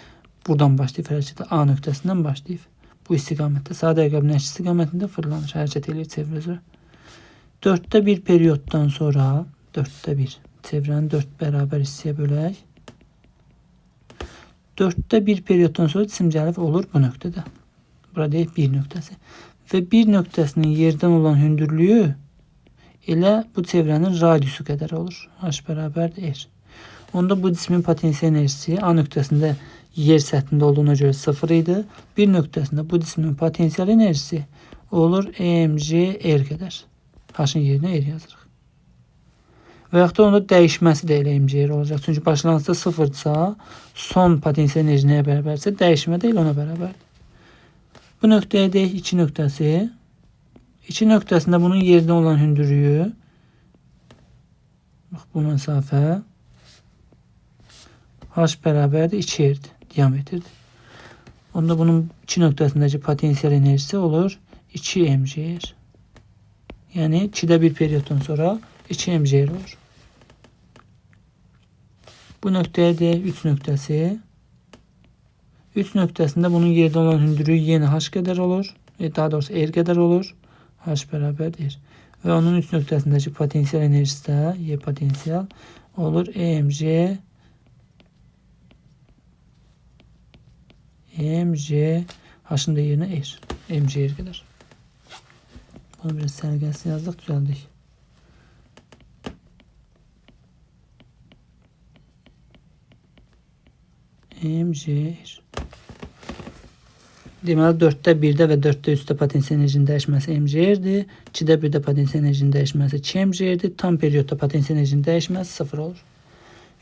buradan başlayıb hərəkətə A nöqtəsindən başlayıb. Bu istiqamətdə, sadə əqrəbin əks istiqamətində fırlanır, hərəkət edir çevrə üzrə. 4'te 1 periyoddan sonra 4'te 1 çevrəni 4 bərabər hissəyə bölək. 4'te 1 periyoddan sonra cisim gəlib olur bu nöqtədə. Burada deyək 1 nöqtəsi. Və 1 nöqtəsinin yerdən olan hündürlüyü elə bu çevrənin radiusu qədər olur. H bərabərdir R. Onda bu cismin potensial enerjisi A nöqtəsində yer səthində olduğuna görə 0 idi. Bir nöqtəsində bu cismin potensial enerjisi olur mg/r qədər. H-ın yerinə R yazırıq. Və yaxud da onda dəyişməsi də elə mg/r olacaq. Çünki başlanğıcda 0-dırsa, son potensial enerji nəyə bərabərsə, dəyişmə də elə ona bərabərdir. Bu nöqtəyə deyək 2 nöqtəsi. 2 nöqtəsində bunun yerdən olan hündürlüyü, bax bu məsafə H bərabərdir 2r'dir, diametrdir. Onda bunun 2 nöqtəsindəki potensial enerjisi olur 2 mg/r. Yəni 2'də 1 periyoddan sonra 2 mg/r olur. Bu nöqtəyə deyək 3 nöqtəsi. 3 nöqtəsində bunun yerdə olan hündürlüyü yenə H qədər olur. Daha doğrusu R qədər olur. H bərabərdir. Və onun 3 nöqtəsindəki potensial enerjisi də Y potensial olur mg H-ın da yerinə R. mg/r qədər. Bunu biraz sərgəsiz yazdıq, düzəldik. mgr. Deməli 4-də 1-də və 4-də 3-də potensial enerjinin dəyişməsi mgr-dir. 2-də 1-də potensial enerjinin dəyişməsi 2 mgr-dir. Tam periodda potensial enerjinin dəyişməsi 0 olur.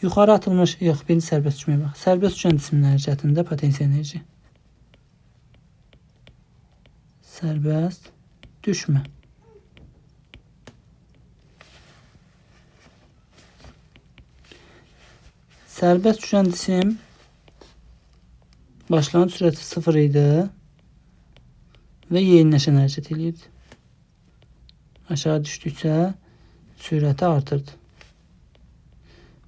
Yuxarı atılmış, yox, birinci sərbəst düşməyə bax. Sərbəst düşən cismin hərəkətində potensial enerji. Sərbəst düşmə. Sərbəst düşən cisim başlanğıc sürəti 0 idi və yeniləşən hərəkət edirdi. Aşağı düşdükcə sürəti artırdı.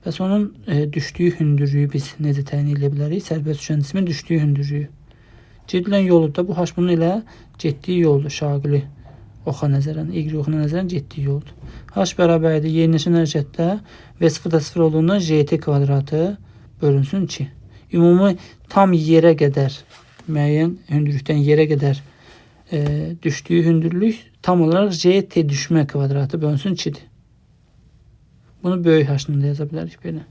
Bəs onun düşdüyü hündürlüyü biz necə təyin edə bilərik? Sərbəst düşən cismin düşdüyü hündürlüyü. Gedilən yolda bu h bunun ilə getdiyi yoldur. Şaqili oxa nəzərən, y oxuna nəzərən getdiyi yoldur. H bərabərdir yeniləşən hərəkətdə v0-da 0 olduğundan gt kvadratı bölünsün 2. Ümumi tam yerə qədər, müəyyən hündürlükdən yerə qədər düşdüyü hündürlük tam olaraq gt düşmə kvadratı bölünsün 2-dir. Bunu böyük h-nında yaza bilərik belə.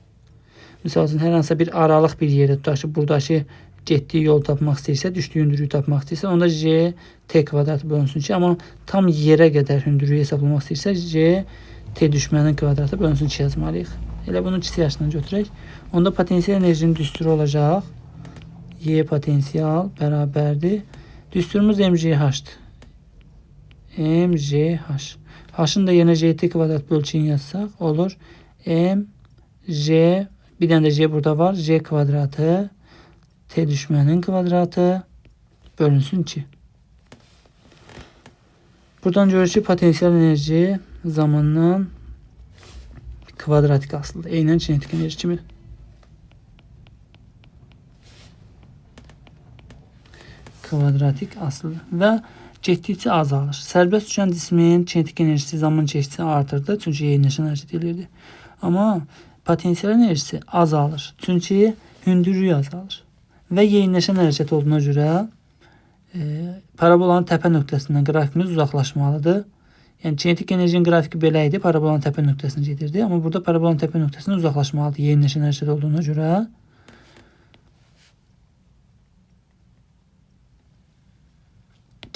Misal üçün, hər hansısa bir aralıq bir yerdə tutaq ki, buradakı getdiyi yolu tapmaq istəyirsə, düşdüyü hündürlüyü tapmaq istəyirsə, onda gt kvadratı bölünsün 2. Amma tam yerə qədər hündürlüyü hesablamaq istəyirsə, gt düşmənin kvadratı bölünsün 2 yazmalıyıq. Elə bunu kiçik h-dan götürək. Onda potensial enerjinin düsturu olacaq. Y potensial bərabərdir. Düsturumuz mgh-dır. mgh. H-ın da yenə gt kvadrat bölü 2 yazsaq olur. mg, bir dənə də j burada var. J kvadratı t düşmənin kvadratı bölünsün 2. Buradan görürük ki, potensial enerji zamandan kvadratik asılıdır. Eynən kinetik enerji kimi. Kvadratik asılıdır və getdikcə azalır. Sərbəst düşən cismin kinetik enerjisi zaman keçdikcə artırdı, çünki yeniləşən hərəkət edirdi. Amma potensial enerjisi azalır, çünki hündürlüyü azalır. Və yeniləşən hərəkət olduğuna görə parabolanın təpə nöqtəsindən qrafikimiz uzaqlaşmalıdır. Yəni kinetik enerjinin qrafiki belə idi, parabolanın təpə nöqtəsinə gedirdi. Amma burada parabolanın təpə nöqtəsindən uzaqlaşmalıdır yeniləşən hərəkət olduğuna görə.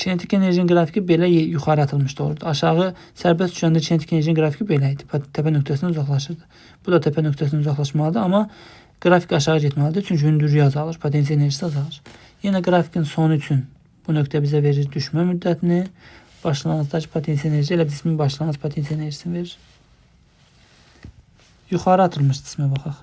Kinetik enerjinin qrafiki belə yuxarı atılmış olurdu. Aşağı sərbəst düşəndə kinetik enerjinin qrafiki belə idi. Təpə nöqtəsindən uzaqlaşırdı. Bu da təpə nöqtəsindən uzaqlaşmalıdır, amma qrafik aşağı getməlidir, çünki hündürlüyü azalır, potensial enerjisi azalır. Yenə qrafikin sonu üçün bu nöqtə bizə verir düşmə müddətini. Başlanğıcdakı potensial enerji elə cismin başlanğıc potensial enerjisini verir. Yuxarı atılmış cismə baxaq.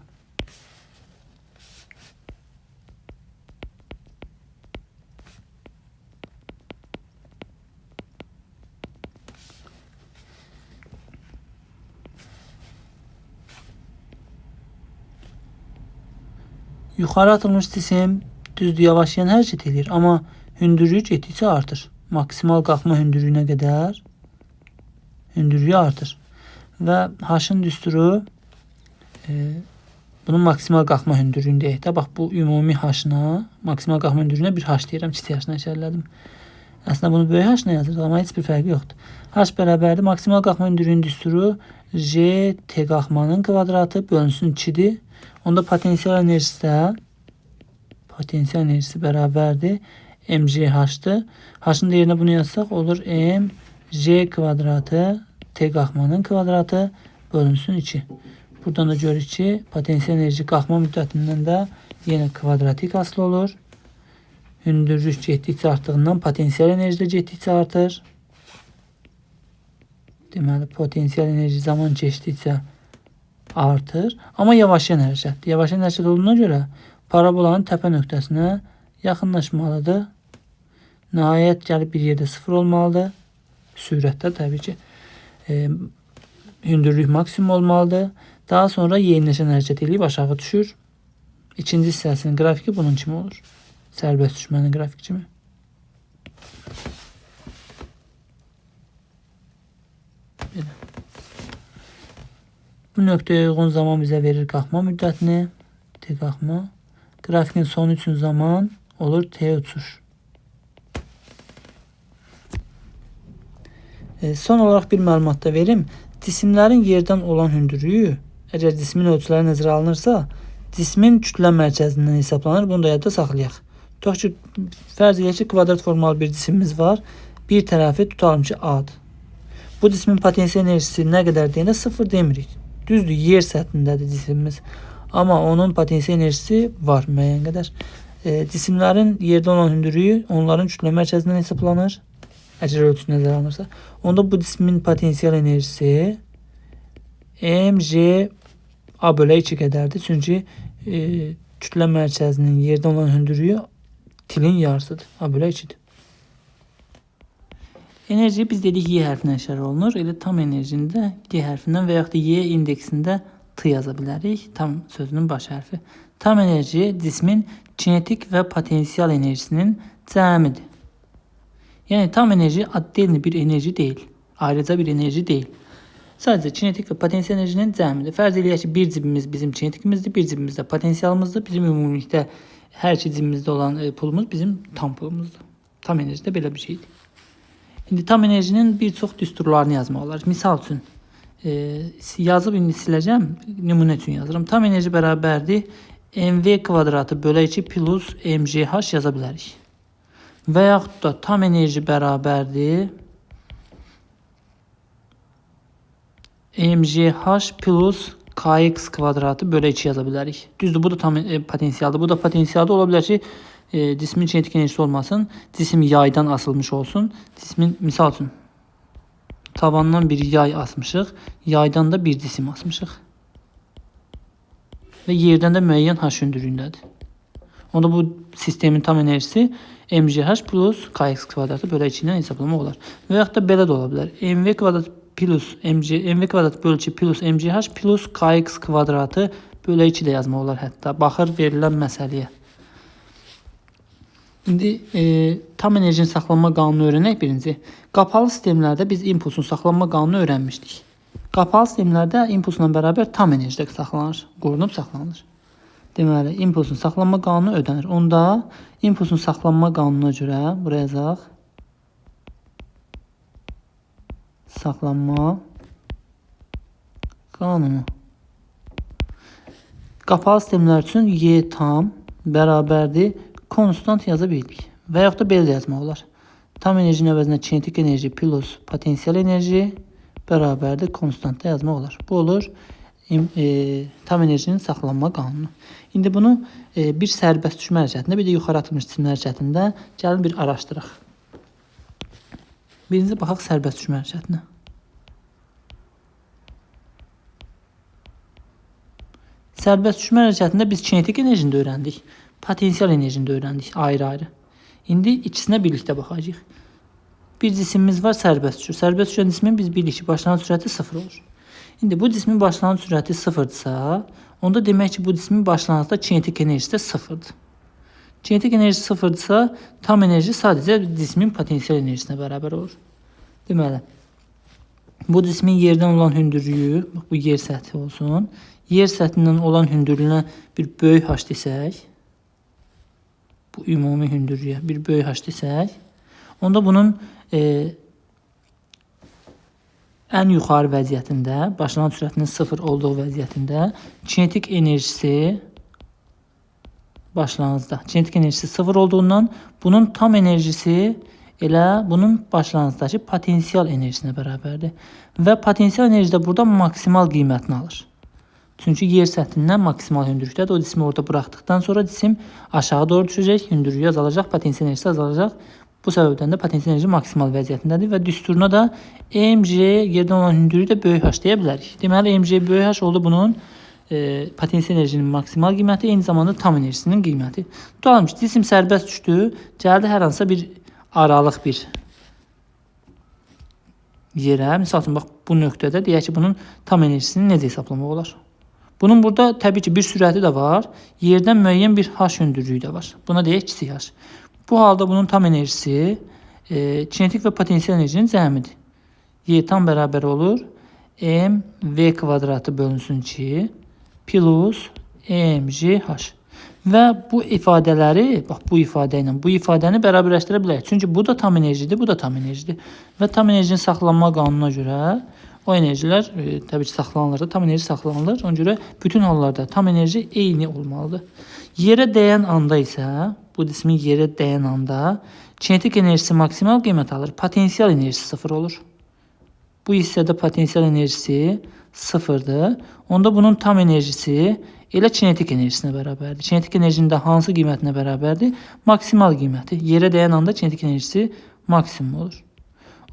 Yuxarı atılmış cisim düzdür, yavaşlayan hərəkət edir, amma hündürlüyü getdikcə artır. Maksimal qalxma hündürlüyünə qədər hündürlüyü artır. Və h-ın düsturu bunun maksimal qalxma hündürlüyünü deyək də. Bax, bu ümumi h-na, maksimal qalxma hündürlüyünə bir h deyirəm, kiçik h-na işarələdim. Əslində bunu böyük h-na yazırıq, amma heç bir fərqi yoxdur. H bərabərdir, maksimal qalxma hündürlüyünün düsturu j t qalxmanın kvadratı bölünsün 2-dir. Onda potensial enerjisi bərabərdir mgh-dır. H-ın da yerinə bunu yazsaq olur mg kvadratı t qalxmanın kvadratı bölünsün 2. Buradan da görürük ki, potensial enerji qalxma müddətindən də yenə kvadratik asılı olur. Hündürlük getdikcə artdığından potensial enerji də getdikcə artır. Deməli, potensial enerji zaman keçdikcə artır. Amma yavaşlayan hərəkətdir. Yavaşlayan hərəkət olduğuna görə parabolanın təpə nöqtəsinə yaxınlaşmalıdır. Nəhayət gəlib bir yerdə 0 olmalıdır. Sürətdə təbii ki. Hündürlük maksimum olmalıdır. Daha sonra yeniləşən hərəkət edib aşağı düşür. İkinci hissəsinin qrafiki bunun kimi olur. Sərbəst düşmənin qrafiki kimi. Belə. Bu nöqtəyə uyğun zaman bizə verir qalxma müddətini. T qalxma. Qrafikin sonu üçün zaman olur T uçuş. Son olaraq bir məlumat da verim. Cisimlərin yerdən olan hündürlüyü, əgər cismin ölçüləri nəzərə alınırsa, cismin kütlə mərkəzindən hesablanır. Bunu da yadda saxlayaq. Tutaq ki, fərz edək ki, kvadrat formalı bir cisimimiz var. Bir tərəfi tutalım ki, A-dır. Bu cismin potensial enerjisi nə qədər deyəndə 0 demirik. Düzdür, yer səthindədir cisimimiz. Amma onun potensial enerjisi var müəyyən qədər. Cisimlərin yerdə olan hündürlüyü onların kütlə mərkəzindən hesablanır. Əgər ölçüsü nəzərə alınırsa. Onda bu cismin potensial enerjisi mg A bölü 2 qədərdir. Çünki kütlə mərkəzinin yerdə olan hündürlüyü tilin yarısıdır. A bölü 2'dir. Enerji biz dedik Y hərfindən işarə olunur. Elə tam enerjini də G hərfindən və yaxud da Y indeksində T yaza bilərik. Tam sözünün baş hərfi. Tam enerji cismin kinetik və potensial enerjisinin cəmidir. Yəni tam enerji addelini bir enerji deyil. Ayrıca bir enerji deyil. Sadəcə kinetik və potensial enerjinin cəmidir. Fərz eləyək ki, bir cibimiz bizim kinetikimizdir, bir cibimiz də potensialımızdır. Bizim ümumilikdə hər iki cibimizdə olan pulumuz bizim tam pulumuzdur. Tam enerji də belə bir şeydir. İndi tam enerjinin bir çox düsturlarını yazmaq olar. Misal üçün yazıb indi siləcəm, nümunə üçün yazıram. Tam enerji bərabərdir mv kvadratı bölü 2 plus mgh yaza bilərik. Və yaxud da tam enerji bərabərdir mgh plus kx kvadratı bölü 2 yaza bilərik. Düzdür, bu da tam potensialdır. Bu da potensialda ola bilər ki, cismin kinetik enerjisi olmasın, cisim yaydan asılmış olsun. Cismin misal üçün tavandan bir yay asmışıq, yaydan da bir cisim asmışıq. Və yerdən də müəyyən h hündürlüyündədir. Onda bu sistemin tam enerjisi mgh plus kx kvadratı bölü 2 ilə hesablamaq olar. Və yaxud da belə də ola bilər. mv kvadrat plus mv kvadrat bölü 2 plus mgh plus kx kvadratı bölü 2 də yazmaq olar hətta. Baxır verilən məsələyə. İndi tam enerjinin saxlanma qanunu öyrənək birinci. Qapalı sistemlərdə biz impulsun saxlanma qanunu öyrənmişdik. Qapalı sistemlərdə impulsla bərabər tam enerjidə saxlanır, qorunub saxlanır. Deməli, impulsun saxlanma qanunu ödənir. Onda impulsun saxlanma qanununa görə buraya yazaq. Saxlanma qanunu. Qapalı sistemlər üçün Y tam bərabərdir konstant yaza bildik. Və yaxud da belə də yazmaq olar. Tam enerjinin əvəzinə kinetik enerji plus potensial enerji bərabərdir konstantda yazmaq olar. Bu olur tam enerjinin saxlanma qanunu. İndi bunu bir sərbəst düşmə hərəkətində, bir də yuxarı atılmış cisimlər hərəkətində gəlin bir araşdıraq. Birinci baxaq sərbəst düşmə hərəkətinə. Sərbəst düşmə hərəkətində biz kinetik enerjini də öyrəndik. Potensial enerjini də öyrəndik ayrı-ayrı. İndi ikisinə birlikdə baxacağıq. Bir cisimimiz var sərbəst düşür. Sərbəst düşən cismin biz bilirik ki, başlanğıc sürəti 0 olur. İndi bu cismin başlanğıc sürəti 0-dırsa, onda demək ki, bu cismin başlanğıcda kinetik enerjisi də 0-dır. Kinetik enerji 0-dırsa, tam enerji sadəcə cismin potensial enerjisinə bərabər olur. Deməli, bu cismin yerdən olan hündürlüyü, bu yer səthi olsun, yer səthindən olan hündürlüyünə bir böyük h desək, bu ümumi hündürlüyə bir böyük h desək, onda bunun ən yuxarı vəziyyətində, başlanğıc sürətinin 0 olduğu vəziyyətində kinetik enerjisi başlanğıcda, kinetik enerjisi 0 olduğundan bunun tam enerjisi elə bunun başlanğıcdakı potensial enerjisinə bərabərdir. Və potensial enerji də burada maksimal qiymətini alır. Çünki yer səthindən maksimal hündürlükdədir. O cismi orada buraxdıqdan sonra cisim aşağı doğru düşəcək, hündürlüyü azalacaq, potensial enerjisi azalacaq. Bu səbəbdən də potensial enerji maksimal vəziyyətindədir və düsturuna da mg yerdən olan hündürlüyü də böyük h deyə bilərik. Deməli, mg böyük h oldu bunun potensial enerjinin maksimal qiyməti, eyni zamanda tam enerjisinin qiyməti. Tutalım ki, cisim sərbəst düşdü, gəldi hər hansısa bir aralıq bir yerə. Misal üçün, bax, bu nöqtədə deyək ki, bunun tam enerjisini necə hesablamaq olar? Bunun burada təbii ki bir sürəti də var, yerdən müəyyən bir h hündürlüyü də var. Buna deyək kiçik h. Bu halda bunun tam enerjisi kinetik və potensial enerjinin cəmidir. Y tam bərabər olur mv kvadratı bölünsün 2 plus mgh. Və bu ifadələri, bax bu ifadə ilə bu ifadəni bərabərləşdirə bilərik. Çünki bu da tam enerjidir, bu da tam enerjidir. Və tam enerjinin saxlanma qanununa görə O enerjilər təbii ki, saxlanılır, tam enerji saxlanılır. Ona görə bütün hallarda tam enerji eyni olmalıdır. Yerə dəyən anda isə, bu cismin yerə dəyən anda kinetik enerjisi maksimal qiymət alır, potensial enerjisi 0 olur. Bu hissədə potensial enerjisi 0'dır. Onda bunun tam enerjisi elə kinetik enerjisinə bərabərdir. Kinetik enerjinin də hansı qiymətinə bərabərdir? Maksimal qiyməti. Yerə dəyən anda kinetik enerjisi maksimum olur.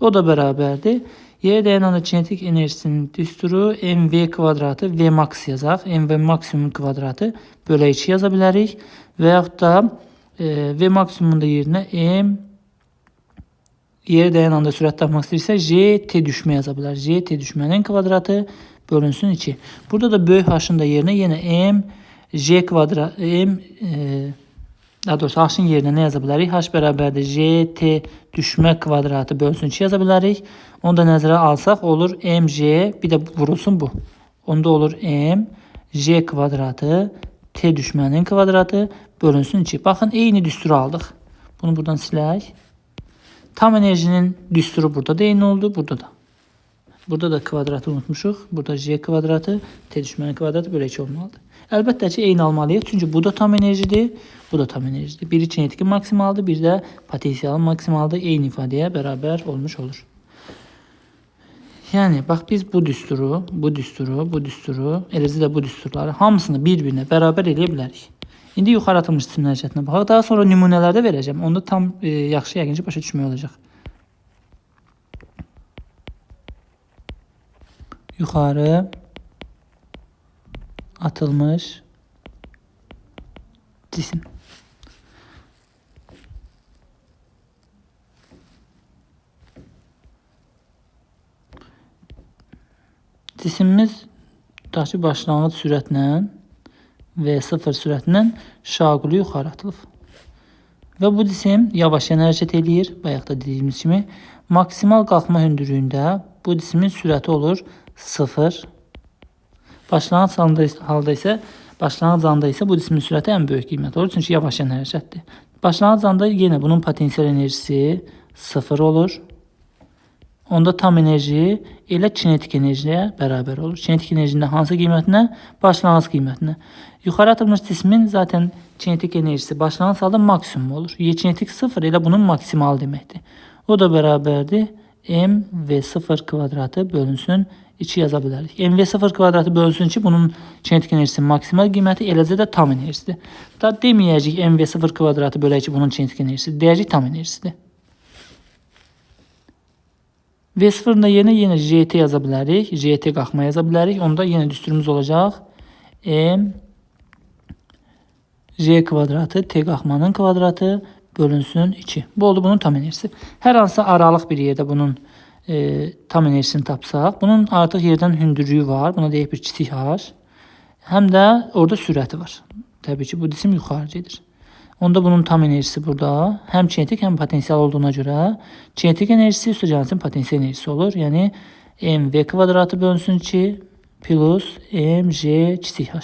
O da bərabərdir. Yerə dəyən anda kinetik enerjisinin düsturu mv kvadratı v max yazaq. Mv maksimum kvadratı bölə 2 yaza bilərik. Və yaxud da v maksimumun da yerinə m yerə dəyən anda sürət tapmaq istəyirsə j t düşmə yaza bilər. J t düşmənin kvadratı bölünsün 2. Burada da böyük h-ın da yerinə yenə m j kvadrat daha doğrusu h-ın yerinə nə yaza bilərik? H bərabərdir j t düşmə kvadratı bölünsün 2 yaza bilərik. Onu da nəzərə alsaq olur mj, bir də vurulsun bu. Onda olur m j kvadratı t düşmənin kvadratı bölünsün 2. Baxın, eyni düsturu aldıq. Bunu buradan silək. Tam enerjinin düsturu burada da eyni oldu, burada da. Burada da kvadratı unutmuşuq. Burada j kvadratı, t düşmənin kvadratı bölə 2 olmalıdır. Əlbəttə ki, eyni almalıyıq. Çünki bu da tam enerjidir, bu da tam enerjidir. Biri kinetiki maksimaldır, bir də potensialın maksimaldır. Eyni ifadəyə bərabər olmuş olur. Yəni, bax, biz bu düsturu, eləcə də bu düsturları hamısını bir-birinə bərabər eləyə bilərik. İndi yuxarı atılmış cisim hərəkətinə baxaq. Daha sonra nümunələrdə verəcəm. Onda tam yaxşı yəqin ki, başa düşmək olacaq. Yuxarı atılmış cisim. Cisimimiz daşı başlanğıc sürətlə v0 sürətlə şaquli yuxarı atılıb. Və bu cisim yavaş-yavaş hərəkət eləyir. Bayaq da dediyimiz kimi, maksimal qalxma hündürlüyündə bu cismin sürəti olur 0. Başlanğıc anda isə bu cismin sürəti ən böyük qiymət olur. Çünki yavaş-yavaş hərəkətdir. Başlanğıc anda yenə bunun potensial enerjisi 0 olur. Onda tam enerji elə kinetik enerjiyə bərabər olur. Kinetik enerjinin hansı qiymətinə? Başlanğıc qiymətinə. Yuxarı atılmış cismin zaten kinetik enerjisi başlanğıc halda maksimum olur. Kinetik 0 elə bunun maksimal deməkdir. O da bərabərdir m v0 kvadratı bölünsün 2 yaza bilərik. m v0 kvadratı bölünsün 2 bunun kinetik enerjisi maksimal qiyməti, eləcə də tam enerjisidir. Da deməyəcək m v0 kvadratı bölə 2 bunun kinetik enerjisi. Deyəcək tam enerjisidir. V0-da yenə JT yaza bilərik. JT qalxma yaza bilərik. Onda yenə düsturumuz olacaq. M J kvadratı T qalxmanın kvadratı bölünsün 2. Bu oldu bunun tam enerjisi. Hər hansı aralıq bir yerdə bunun tam enerjisini tapsaq, bunun artıq yerdən hündürlüyü var. Buna deyək bir kiçik h. Həm də orada sürəti var. Təbii ki, bu cisim yuxarı gedir. Onda bunun tam enerjisi burada. Həm kinetik, həm potensial olduğuna görə kinetik enerjisi üstə gəlsin potensial enerjisi olur. Yəni mv kvadratı bölünsün 2 plus mj kiçik h.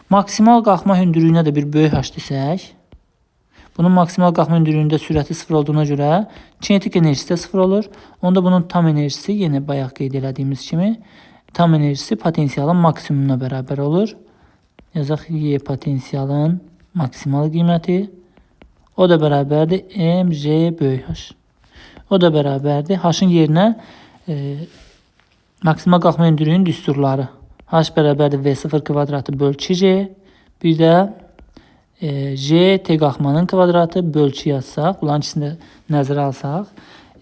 Maksimal qalxma hündürlüyünə də bir böyük h desək, bunun maksimal qalxma hündürlüyündə sürəti 0 olduğuna görə kinetik enerjisi də 0 olur. Onda bunun tam enerjisi yenə bayaq qeyd elədiyimiz kimi tam enerjisi potensialın maksimumuna bərabər olur. Yazaq y potensialın maksimal qiyməti. O da bərabərdir mj böyük h. O da bərabərdir h-ın yerinə maksimal qalxma hündürlüyünün düsturları. H bərabərdir v0 kvadratı böl 2j. Bir də j t qalxmanın kvadratı böl 2 yazsaq, bunların ikisini də nəzərə alsaq.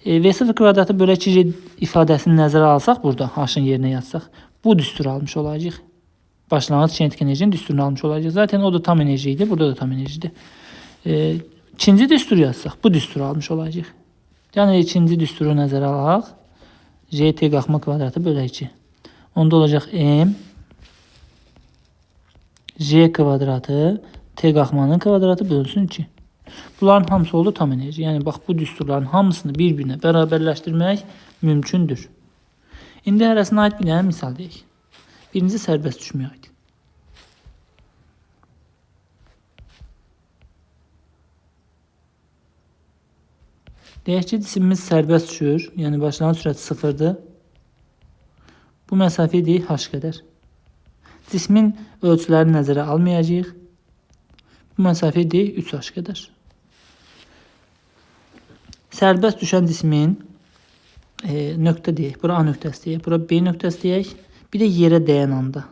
V0 kvadratı böl 2j ifadəsini nəzərə alsaq, burada h-ın yerinə yazsaq, bu düsturu almış olacaq. Başlanğıc kinetik enerjinin düsturunu almış olacaq. Zaten o da tam enerji idi, burada da tam enerjidir. İkinci düsturu yazsaq, bu düsturu almış olacaq. Yəni ikinci düsturu nəzərə alaq. JT qalxma kvadratı böl 2. Onda olacaq m j kvadratı t qalxmanın kvadratı bölünsün 2. Bunların hamısı oldu tam enerji. Yəni bax bu düsturların hamısını bir-birinə bərabərləşdirmək mümkündür. İndi hərəsinə aid bir dənə misal deyək. Birinci sərbəst düşməyə aid. Deyək ki, cisimimiz sərbəst düşür. Yəni başlanğıc sürəti 0-dır. Bu məsafə deyək h qədər. Cismin ölçülərini nəzərə almayacağıq. Bu məsafə deyək 3h qədər. Sərbəst düşən cismin nöqtə deyək. Bura A nöqtəsi deyək. Bura B nöqtəsi deyək. Bir də yerə dəyən anda.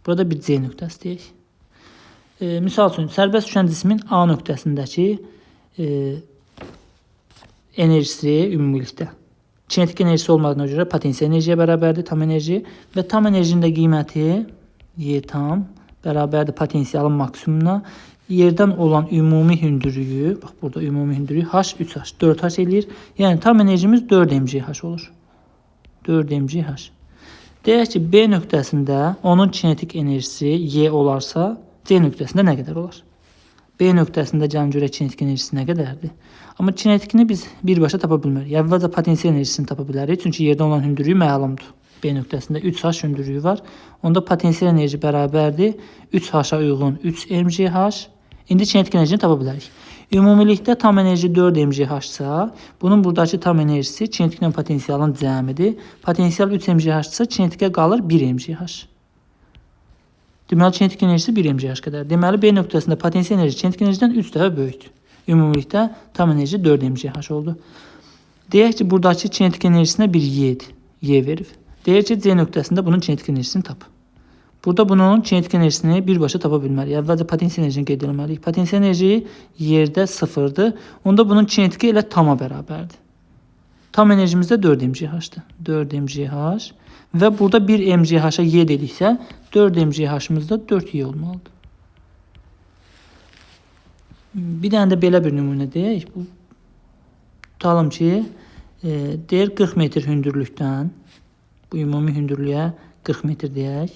Burada bir C nöqtəsi deyək. Misal üçün, sərbəst düşən cismin A nöqtəsindəki enerjisi ümumilikdə kinetik enerjisi olmadığına görə potensial enerjiyə bərabərdir, tam enerji və tam enerjinin də qiyməti Y tam bərabərdir potensialın maksimumuna. Yerdən olan ümumi hündürlüyü, bax burada ümumi hündürlüyü H 3H, 4H eləyir. Yəni tam enerjimiz 4 mgh olur. 4 mgh. Deyək ki, B nöqtəsində onun kinetik enerjisi Y olarsa, C nöqtəsində nə qədər olar? B nöqtəsində gəlin görək kinetik enerjisi nə qədərdir? Amma kinetikini biz birbaşa tapa bilmərik. Əvvəlcə potensial enerjisini tapa bilərik. Çünki yerdə olan hündürlüyü məlumdur. B nöqtəsində 3H hündürlüyü var. Onda potensial enerji bərabərdir 3H-a uyğun 3 mgh. İndi kinetik enerjini tapa bilərik. Ümumilikdə tam enerji 4 mgh-sa, bunun buradakı tam enerjisi kinetiklə potensialın cəmidir. Potensial 3 mgh-sa, kinetikə qalır 1 mgh. Deməli, kinetik enerjisi 1 mgh qədər. Deməli, B nöqtəsində potensial enerji kinetik enerjidən 3 dəfə böyükdür. Ümumilikdə tam enerji 4 mgh oldu. Deyək ki, buradakı kinetik enerjisinə bir Y-dir. Y verir. Deyək ki, C nöqtəsində bunun kinetik enerjisini tap. Burada bunun kinetik enerjisini birbaşa tapa bilməliyik. Əvvəlcə potensial enerjini qeyd etməliyik. Potensial enerji yerdə 0-dır. Onda bunun kinetiki elə tama bərabərdir. Tam enerjimiz də 4 mgh-dır. 4 mgh və burada 1 mgh-a Y dediksə, 4 mgh-ımız da 4Y olmalıdır. Bir dənə də belə bir nümunə deyək. Tutalım ki, deyir 40 metr hündürlükdən, bu ümumi hündürlüyə 40 metr deyək.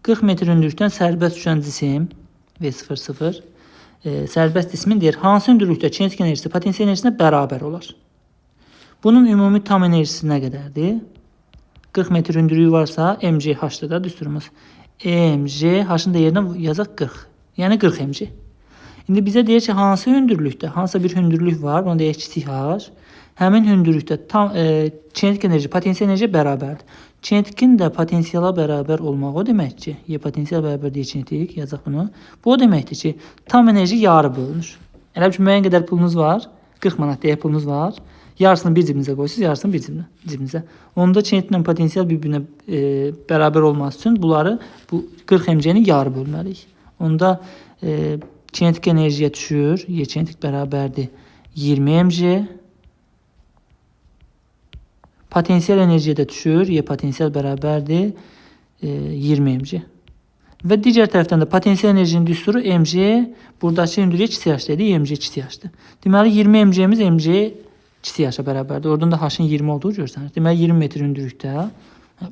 40 metr hündürlükdən sərbəst düşən cisim V00 sərbəst cismin deyir hansı hündürlükdə kinetik enerjisi potensial enerjisinə bərabər olar? Bunun ümumi tam enerjisi nə qədərdir? 40 metr hündürlüyü varsa mgh-dır da düsturumuz. mgh-ın da yerinə yazaq 40. Yəni 40 mg. İndi bizə deyir ki, hansı hündürlükdə, hansısa bir hündürlük var, onu deyək kiçik h. Həmin hündürlükdə tam kinetik enerji, potensial enerji bərabərdir. Kinetikin də potensiala bərabər olmağı o demək ki, Y potensial bərabər deyək kinetik, yazaq bunu. Bu o deməkdir ki, tam enerji yarı bölünür. Elə ki, müəyyən qədər pulunuz var, 40 manat deyək pulunuz var. Yarısını bir cibinizə qoyursunuz, yarısını bir cibinizə. Onda kinetiklə potensial bir-birinə bərabər olması üçün bunları, bu 40 mg-ni yarı bölməliyik. Onda kinetik enerjiyə düşür, Y kinetik bərabərdir 20 mg. Potensial enerjiyə də düşür, Y potensial bərabərdir 20 mg. Və digər tərəfdən də potensial enerjinin düsturu mg, buradakı hündürlüyə kiçik h dedi, mg kiçik h-dır. Deməli 20 mg-miz mg kiçik h-a bərabərdir. Oradan da h-ın 20 olduğu görsənir. Deməli 20 metr hündürlükdə,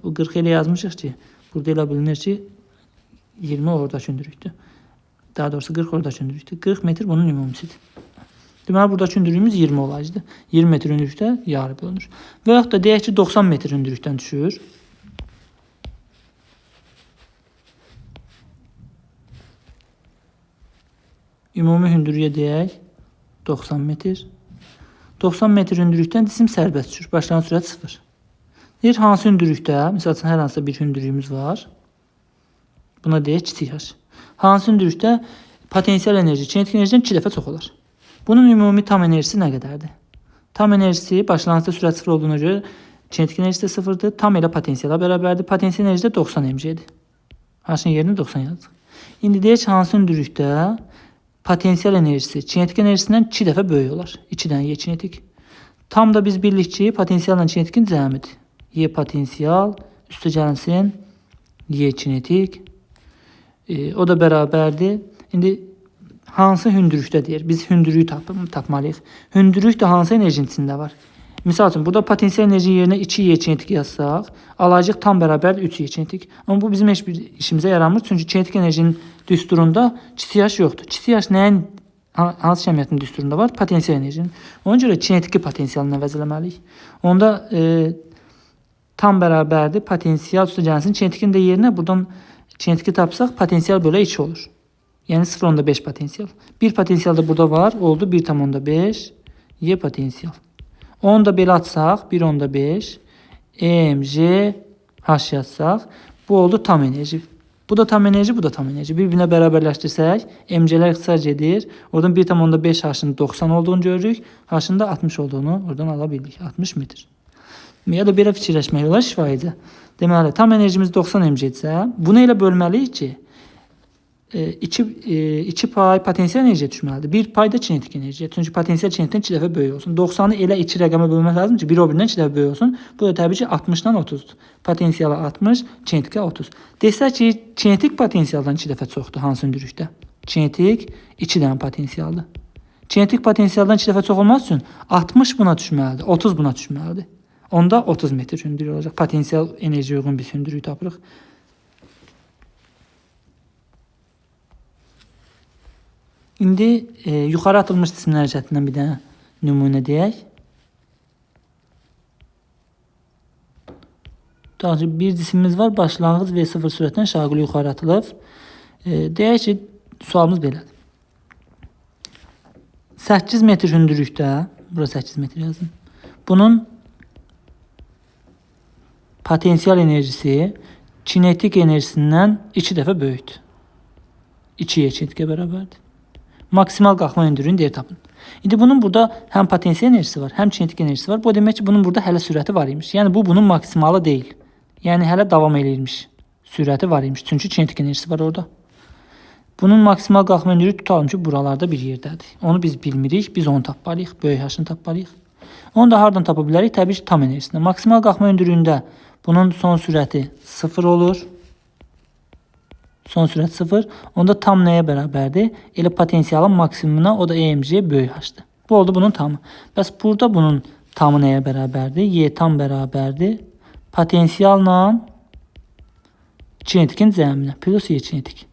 bu 40 elə yazmışıq ki, burada elə bilinir ki 20 oradakı hündürlükdür. Daha doğrusu 40 oradakı hündürlükdür. 40 metr bunun ümumisidir. Deməli, buradakı hündürlüyümüz 20 olacaqdır. 20 metr hündürlükdə yarı bölünür. Və yaxud da deyək ki, 90 metr hündürlükdən düşür. Ümumi hündürlüyə deyək 90 metr. 90 metr hündürlükdən cisim sərbəst düşür. Başlanğıc sürət 0. Deyir, hansı hündürlükdə, misal üçün hər hansısa bir hündürlüyümüz var. Buna deyək kiçik h. Hansı hündürlükdə potensial enerji, kinetik enerjidən 2 dəfə çox olar. Bunun ümumi tam enerjisi nə qədərdir? Tam enerjisi başlanğıcda sürət 0 olduğuna görə kinetik enerjisi də 0-dır. Tam elə potensiala bərabərdir. Potensial enerji də 90 mg-dir. H-ın yerinə 90 yazdıq. İndi deyək hansı hündürlükdə potensial enerjisi kinetik enerjisindən 2 dəfə böyük olar. 2-dən Y kinetik. Tam da biz bilirik ki, potensialla kinetikin cəmidir. Y potensial üstə gəlinsin Y kinetik. O da bərabərdir. İndi hansı hündürlükdə deyir? Biz hündürlüyü tapmalıyıq. Hündürlük də hansı enerjinin içində var? Misal üçün, burada potensial enerji yerinə 2Y kinetik yazsaq, alacaq tam bərabərdir 3Y kinetik. Amma bu bizim heç bir işimizə yaramır. Çünki kinetik enerjinin düsturunda kiçik h yoxdur. Kiçik h nəyin, hansı kəmiyyətin düsturunda var? Potensial enerjinin. Ona görə kinetiki potensialını əvəzləməliyik. Onda tam bərabərdir potensial üstə gəlsin. Kinetikin də yerinə buradan kinetiki tapsaq, potensial bölə 2 olur. Yəni 0.5 potensial. Bir potensial da burada var. Oldu 1.5 Y potensial. Onu da belə atsaq 1.5 EMJ H yazsaq, bu oldu tam enerji. Bu da tam enerji, bu da tam enerji. Bir-birinə bərabərləşdirsək, MC'lər ixtisar edir. Oradan 1,5 H'ın 90 olduğunu görürük. H'ın da 60 olduğunu oradan ala bildik. 60 metr. Ya da belə fikirləşmək olar şifaicə. Deməli, tam enerjimiz 90 mC-dirsə, bunu elə bölməliyik ki, 2 pay potensial enerjiyə düşməlidir. 1 pay da kinetik enerjiyə. Çünki potensial kinetikdən 2 dəfə böyük olsun. 90-ı elə 2 rəqəmə bölmək lazım ki, biri o birindən 2 dəfə böyük olsun. Bu da təbii ki 60-dan 30-dur. Potensiala 60, kinetikə 30. Desək ki, kinetik potensialdan 2 dəfə çoxdur hansı hündürlükdə? Kinetik 2 dənə potensialdır. Kinetik potensialdan 2 dəfə çox olması üçün 60 buna düşməlidir, 30 buna düşməlidir. Onda 30 metr hündürlük olacaq. Potensial enerjiyə uyğun bir hündürlük tapırıq. İndi yuxarı atılmış cisim hərəkətindən bir dənə nümunə deyək. Bir cisimimiz var. Başlanğıc V0 sürətlə şaquli yuxarı atılıb. Deyək ki, sualımız belədir. 8 metr hündürlükdə, bura 8 metr yazdım. Bunun potensial enerjisi kinetik enerjisindən 2 dəfə böyükdür. 2'ye kinetikə bərabərdir. Maksimal qalxma hündürlüyünü deyir tapın. İndi bunun burada həm potensial enerjisi var, həm kinetik enerjisi var. Bu demək ki, bunun burada hələ sürəti var imiş. Yəni bu bunun maksimalı deyil. Yəni hələ davam eləyirmiş. Sürəti var imiş. Çünki kinetik enerjisi var orada. Bunun maksimal qalxma hündürlüyü tutalım ki, buralarda bir yerdədir. Onu biz bilmirik. Biz onu tapmalıyıq. Böyük H'ını tapmalıyıq. Onu da hardan tapa bilərik? Təbii ki, tam enerjisindən. Maksimal qalxma hündürlüyündə bunun son sürəti 0 olur. Son sürət 0. Onda tam nəyə bərabərdir? Elə potensialın maksimumuna, o da EMC böyük H'dır. Bu oldu bunun tamı. Bəs burada bunun tamı nəyə bərabərdir? Y tam bərabərdir. Potensialla kinetikin cəminə. Plus Y kinetik.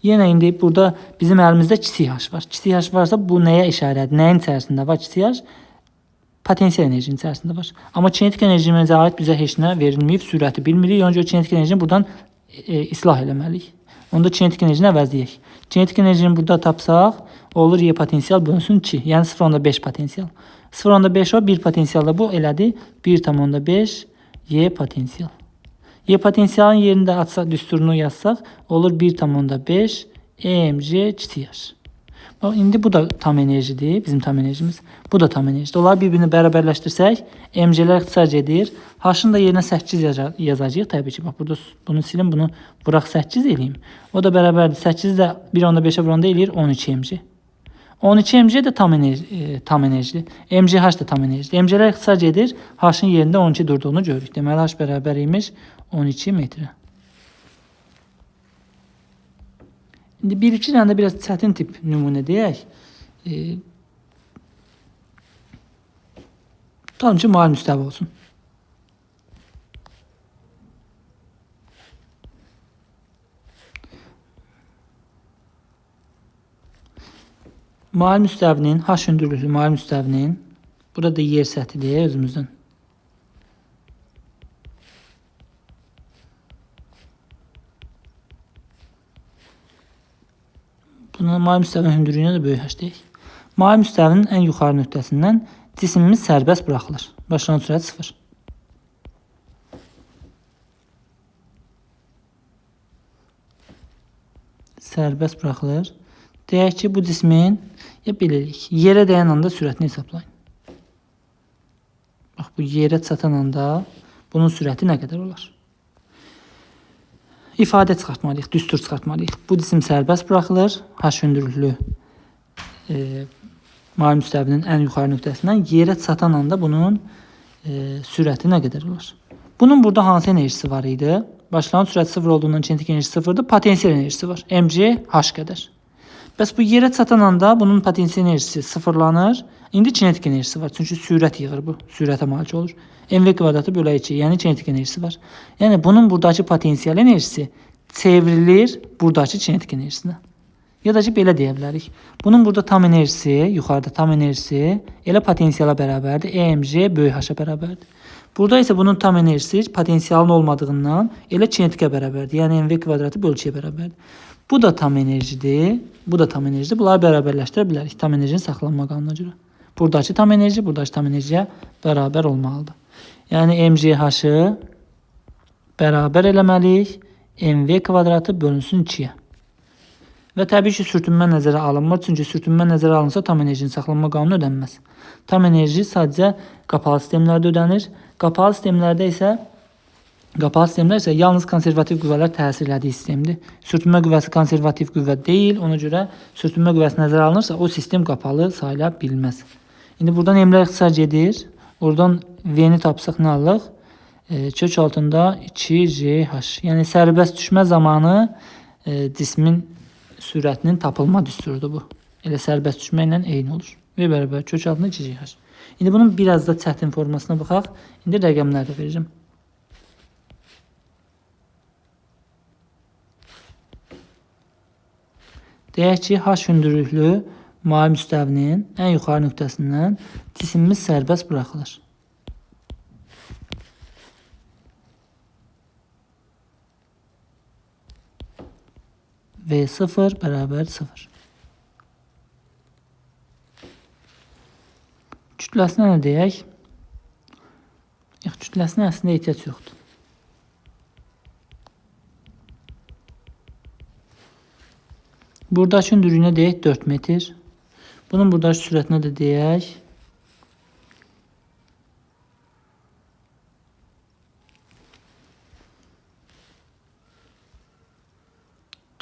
Yenə indi burada bizim əlimizdə kiçik H var. Kiçik H varsa bu nəyə işarədir? Nəyin içərisində var kiçik H? Potensial enerjinin içərisində var. Amma kinetik enerjimizə aid bizə heç nə verilməyib. Sürəti bilmirik. Ona görə kinetik enerjini buradan islah eləməliyik. Onda kinetik enerjini əvəzləyək. Kinetik enerjini burada tapsaq, olur Y potensial bölünsün 2. Yəni 0,5 potensial. 0,5 o 1 potensial da bu elədir. 1,5 Y potensial. Y potensialın yerində açsaq, düsturunu yazsaq, olur 1,5 EMC kiçik H. İndi bu da tam enerjidir, bizim tam enerjimiz. Bu da tam enerjidir. Onları bir-birini bərabərləşdirsək, MC'lər ixtisar edir. H-ın da yerinə 8 yazacağıq. Təbii ki, bax burada bunu silin, bunu bıraq 8 eləyim. O da bərabərdir. 8 də 1,5-ə vuranda eləyir 12 MC. 12 MC də tam enerjidir. MCH da tam enerjidir. MC'lər ixtisar edir. H-ın yerində 12 durduğunu görürük. Deməli, H bərabər imiş 12 metrə. İndi bir-iki dənə də biraz çətin tip nümunə deyək. Tutalım ki, mail müstəvi olsun. Mail müstəvinin, H hündürlüklü mail müstəvinin, burada yer səthidir özümüzün. Buna mail müstəvinin hündürlüyünə də böyük H deyək. Mail müstəvinin ən yuxarı nöqtəsindən cisimimiz sərbəst buraxılır. Başlanğıc sürət 0. Sərbəst buraxılır. Deyək ki, bu cismin beləcək. Yerə dəyən anda sürətini hesablayın. Bax, bu yerə çatan anda bunun sürəti nə qədər olar? İfadə çıxartmalıyıq, düstur çıxartmalıyıq. Bu cisim sərbəst buraxılır. H hündürlüklü mail müstəvinin ən yuxarı nöqtəsindən yerə çatan anda bunun sürəti nə qədər olar? Bunun burada hansı enerjisi var idi? Başlanğıc sürət 0 olduğundan kinetik enerjisi 0-dır. Potensial enerjisi var. MC H qədər. Bəs bu yerə çatan anda bunun potensial enerjisi sıfırlanır. İndi kinetik enerjisi var. Çünki sürət yığır bu. Sürətə malik olur. MV kvadratı bölə 2. Yəni kinetik enerjisi var. Yəni bunun buradakı potensial enerjisi çevrilir buradakı kinetik enerjisinə. Ya da ki, belə deyə bilərik. Bunun burada tam enerjisi, yuxarıda tam enerjisi elə potensiala bərabərdir. EMC böyük H-a bərabərdir. Burada isə bunun tam enerjisi potensialın olmadığından elə kinetikə bərabərdir. Yəni MV kvadratı böl 2-yə bərabərdir. Bu da tam enerjidir. Bu da tam enerjidir. Bunları bərabərləşdirə bilərik. Tam enerjinin saxlanma qanununa görə. Buradakı tam enerji, buradakı tam enerjiyə bərabər olmalıdır. Yəni MGH-ı bərabər eləməliyik. MV kvadratı bölünsün 2-yə. Və təbii ki, sürtünmə nəzərə alınmır. Çünki sürtünmə nəzərə alınsa tam enerjinin saxlanma qanunu ödənməz. Tam enerji sadəcə qapalı sistemlərdə ödənir. Qapalı sistemlər isə yalnız konservativ qüvvələr təsir elədiyi sistemdir. Sürtünmə qüvvəsi konservativ qüvvə deyil. Ona görə sürtünmə qüvvəsi nəzərə alınırsa, o sistem qapalı sayıla bilməz. İndi buradan M-lər ixtisar gedir. Oradan V-ni tapsaq nə alırıq? Kök altında 2JH. Yəni sərbəst düşmə zamanı cismin sürətinin tapılma düsturudur bu. Elə sərbəst düşmə ilə eyni olur. V bərabər kök altında 2JH. İndi bunun biraz da çətin formasına baxaq. İndi rəqəmlər də verəcəm. Deyək ki, H hündürlüklü mavi müstəvinin ən yuxarı nöqtəsindən cisimimiz sərbəst buraxılır. V0 bərabər 0. Kütləsinə nə deyək? Kütləsinə əslində ehtiyac yoxdur. Buradakı hündürlüyünə deyək 4 metr. Bunun buradakı sürətinə də deyək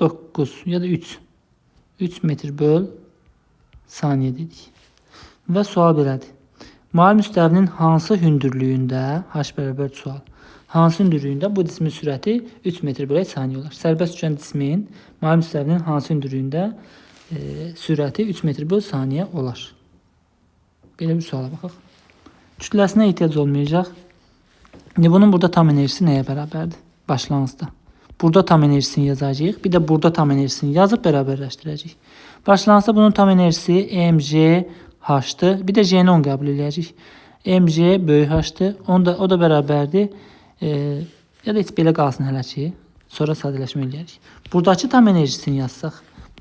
9 ya da 3 metr böl saniyə dedik. Və sual belədir. Mavi müstəvinin hansı hündürlüyündə, H bərabər sual, hansı hündürlüyündə bu cismin sürəti 3 metr bölək saniyə olar? Sərbəst düşən cismin mavi müstəvinin hansı hündürlüyündə sürəti 3 metr böl saniyə olar? Belə bir suala baxaq. Kütləsinə ehtiyac olmayacaq. İndi bunun burada tam enerjisi nəyə bərabərdir? Başlanğıcda. Burada tam enerjisini yazacağıq. Bir də burada tam enerjisini yazıb bərabərləşdirəcəyik. Başlanğıcda bunun tam enerjisi MGH-dır. Bir də J-ni 10 qəbul edəcəyik. MG böyük H-dır. O da bərabərdir. Ya da heç belə qalsın hələ ki. Sonra sadələşmə eləyərik. Buradakı tam enerjisini yazsaq.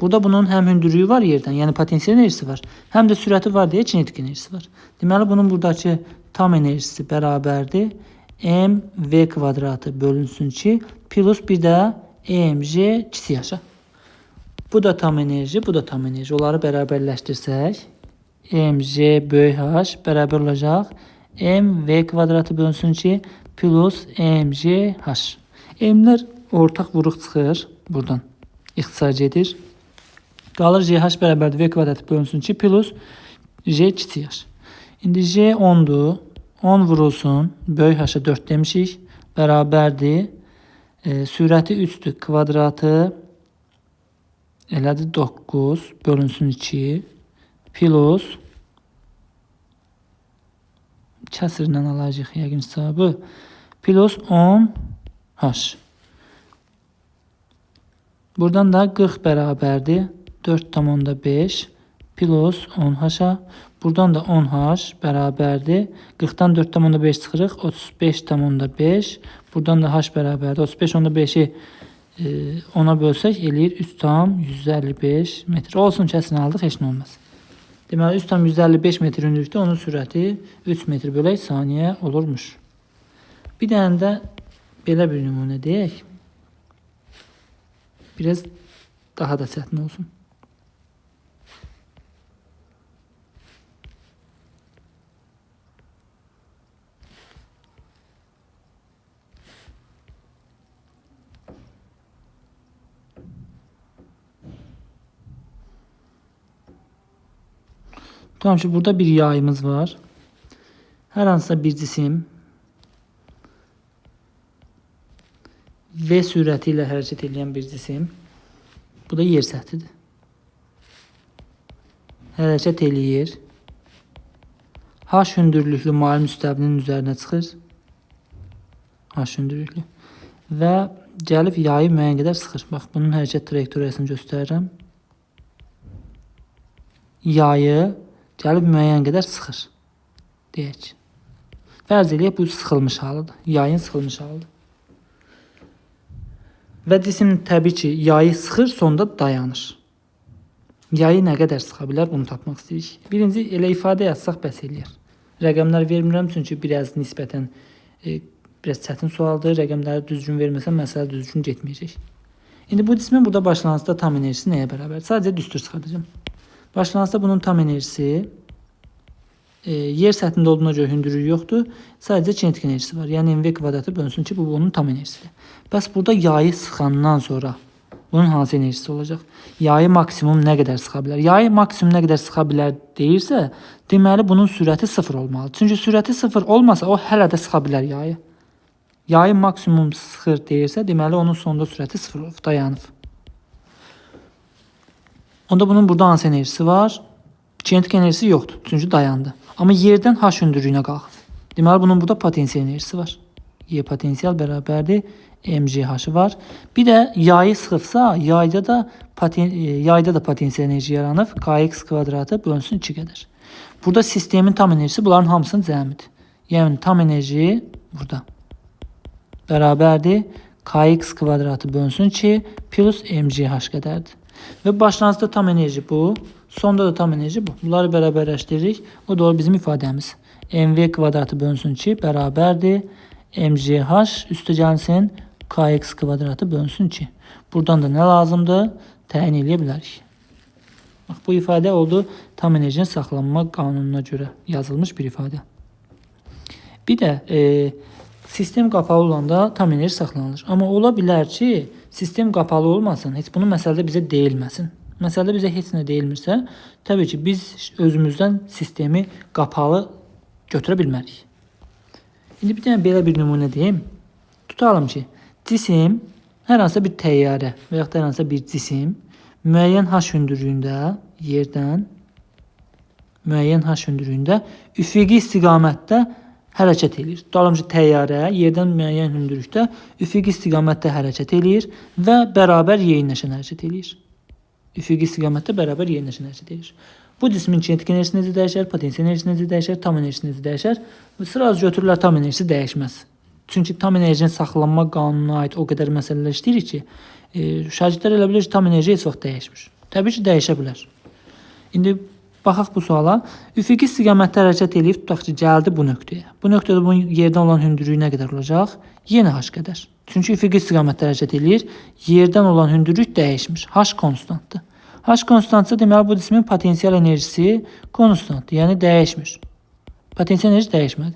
Burada bunun həm hündürlüyü var yerdən, yəni potensial enerjisi var. Həm də sürəti var deyə kinetik enerjisi var. Deməli, bunun buradakı tam enerjisi bərabərdir. MV kvadratı bölünsün 2 plus bir də EMG kiçik yaşa. Bu da tam enerji, bu da tam enerji. Onları bərabərləşdirsək, EMG böyük H bərabər olacaq. MV kvadratı bölünsün 2 plus EMG H. M-lər ortaq vuruq çıxır buradan. İxtisar gedir. Qalır JH bərabərdir V kvadratı bölünsün 2 plus J kiçik H. İndi J 10'dur. 10 vurulsun. Böyük H-a 4 demişik. Bərabərdir. Sürəti 3'dür. Kvadratı elədir 9 bölünsün 2 plus kəsirlə alacaq yəqin hesabı plus 10 H. Buradan da 40 bərabərdir 4,5 plus 10 H-a. Buradan da 10 H bərabərdir. 40-dan 4,5 çıxırıq. 35,5. Buradan da H bərabərdir. 35,5'i 10'a bölsək eləyir 3,155 metr. Olsun kəsin aldıq, heç nə olmaz. Deməli 3,155 metr hündürlükdə onun sürəti 3 metr bölək saniyə olurmuş. Bir dənə də belə bir nümunə deyək. Biraz daha da çətin olsun. Tamam, şimdi burada bir yayımız var. Hər hansısa bir cisim V sürəti ilə hərəkət edən bir cisim. Bu da yer səthidir. Hərəkət eləyir. H hündürlüklü mavi müstəvinin üzərinə çıxır. H hündürlüklü. Və gəlib yayı müəyyən qədər sıxır. Bax, bunun hərəkət trayektoriyasını göstərirəm. Yayı gəlib müəyyən qədər sıxır. Deyək. Fərz eləyək, bu sıxılmış halıdır. Yayın sıxılmış halıdır. Və cisim təbii ki, yayı sıxır, sonda dayanır. Yayı nə qədər sıxa bilər, bunu tapmaq istəyirik. Birinci, elə ifadə yazsaq bəs eləyər. Rəqəmlər vermirəm, çünki biraz nisbətən Biraz çətin sualdır. Rəqəmləri düzgün verməsəm məsələ düzgün getməyəcək. İndi bu cismin burada başlanğıcda tam enerjisi nəyə bərabər? Sadəcə düstur çıxardacağım. Başlanğıcda bunun tam enerjisi yer səthində olduğuna görə hündürlüyü yoxdur. Sadəcə kinetik enerjisi var. Yəni mv kvadratı bölünsün ki, bu bunun tam enerjisidir. Bəs burada yayı sıxandan sonra bunun hansı enerjisi olacaq? Yayı maksimum nə qədər sıxa bilər? Yayı maksimum nə qədər sıxa bilər deyirsə, deməli bunun sürəti 0 olmalıdır. Çünki sürəti 0 olmasa o hələ də sıxa bilər yayı. Yayı maksimum sıxır deyirsə, deməli onun sonunda sürəti 0 olub, dayanıb. Onda bunun burada hansı enerjisi var? Kinetik enerjisi yoxdur, çünki dayandı. Amma yerdən h hündürlüyünə qalxıb. Deməli bunun burada potensial enerjisi var. Y potensial bərabərdir mgh var. Bir də yayı sıxıbsa, yayda da potensial enerji yaranıb. Kx kvadratı bölünsün 2 qədər. Burada sistemin tam enerjisi bunların hamısının cəmidir. Yəni tam enerji burada bərabərdir kx kvadratı bölünsün 2 plus mgh qədərdir. Və başlanğıcda tam enerji bu, sonda da tam enerji bu. Bunları bərabərləşdiririk. O da bizim ifadəmiz. mv kvadratı bölünsün 2 bərabərdir mgh üstə gəlsin kx kvadratı bölünsün 2. Buradan da nə lazımdır? Təyin edə bilərik. Bax, bu ifadə oldu tam enerjinin saxlanma qanununa görə yazılmış bir ifadə. Bir də sistem qapalı olanda tam enerji saxlanılır. Amma ola bilər ki, sistem qapalı olmasın, heç bunu məsələdə bizə deyilməsin. Məsələdə bizə heç nə deyilmirsə, təbii ki, biz özümüzdən sistemi qapalı götürə bilmərik. İndi bir dənə belə bir nümunə deyim. Tutalım ki, cisim, hər hansısa bir təyyarə və yaxud da hər hansısa bir cisim müəyyən h hündürlüyündə yerdən müəyyən h hündürlüyündə üfüqi istiqamətdə hərəkət edir. Tutalım ki, təyyarə yerdən müəyyən hündürlükdə üfüqi istiqamətdə hərəkət edir və bərabər yeyinləşən hərəkət edir. Üfüqi istiqamətdə bərabər yeyinləşən hərəkət edir. Bu cismin kinetik enerjisi necə dəyişər, potensial enerjisi necə dəyişər, tam enerjisi necə dəyişər? Sırası götürürlər, tam enerjisi dəyişməz. Çünki tam enerjinin saxlanma qanununa aid o qədər məsələlər işləyirik ki, şagirdlər elə bilir ki, tam enerji heç vaxt dəyişmir. Təbii ki, dəyişə bilər. İndi baxaq bu suala. Üfüqi istiqamətdə hərəkət edib, tutaq ki, gəldi bu nöqtəyə. Bu nöqtədə bunun yerdən olan hündürlüyü nə qədər olacaq? Yenə h qədər. Çünki üfüqi istiqamətdə hərəkət edir, yerdən olan hündürlük dəyişmir. H konstantdır. H konstantsa deməli bu cismin potensial enerjisi konstantdır, yəni dəyişmir. Potensial enerji dəyişmədi.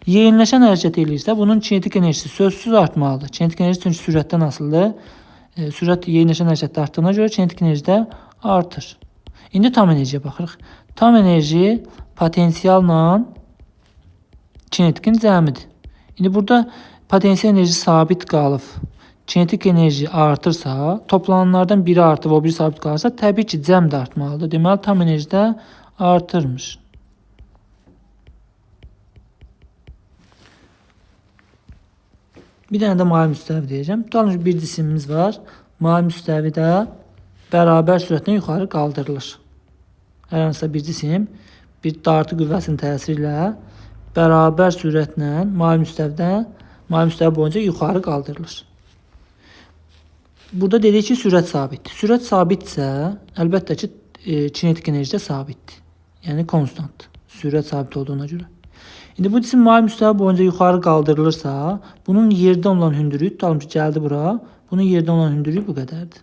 Yeyinləşən hərəkət edirsə, bunun kinetik enerjisi sözsüz artmalıdır. Kinetik enerji çünki sürətdən asılıdır. Sürət yeyinləşən hərəkətdə artdığına görə kinetik enerji də artır. İndi tam enerjiyə baxırıq. Tam enerji potensialla kinetikin cəmidir. İndi burada potensial enerji sabit qalıb, kinetik enerji artırsa, toplananlardan biri artıb, o biri sabit qalırsa, təbii ki, cəm də artmalıdır. Deməli, tam enerji də artırmış. Bir dənə də mavi müstəvi deyəcəm. Tutalım ki, bir cisimimiz var. Mavi müstəvi də bərabər sürətlə yuxarı qaldırılır. Hər hansısa bir cisim bir dartı qüvvəsinin təsiri ilə bərabər sürətlə mavi müstəvi boyunca yuxarı qaldırılır. Burada dedik ki, sürət sabitdir. Sürət sabitsə, əlbəttə ki, kinetik enerji də sabitdir. Yəni konstantdır. Sürət sabit olduğuna görə. İndi bu cisim mavi müstəvi boyunca yuxarı qaldırılırsa, bunun yerdən olan hündürlüyü, tutalım ki, gəldi bura, bunun yerdən olan hündürlüyü bu qədərdir.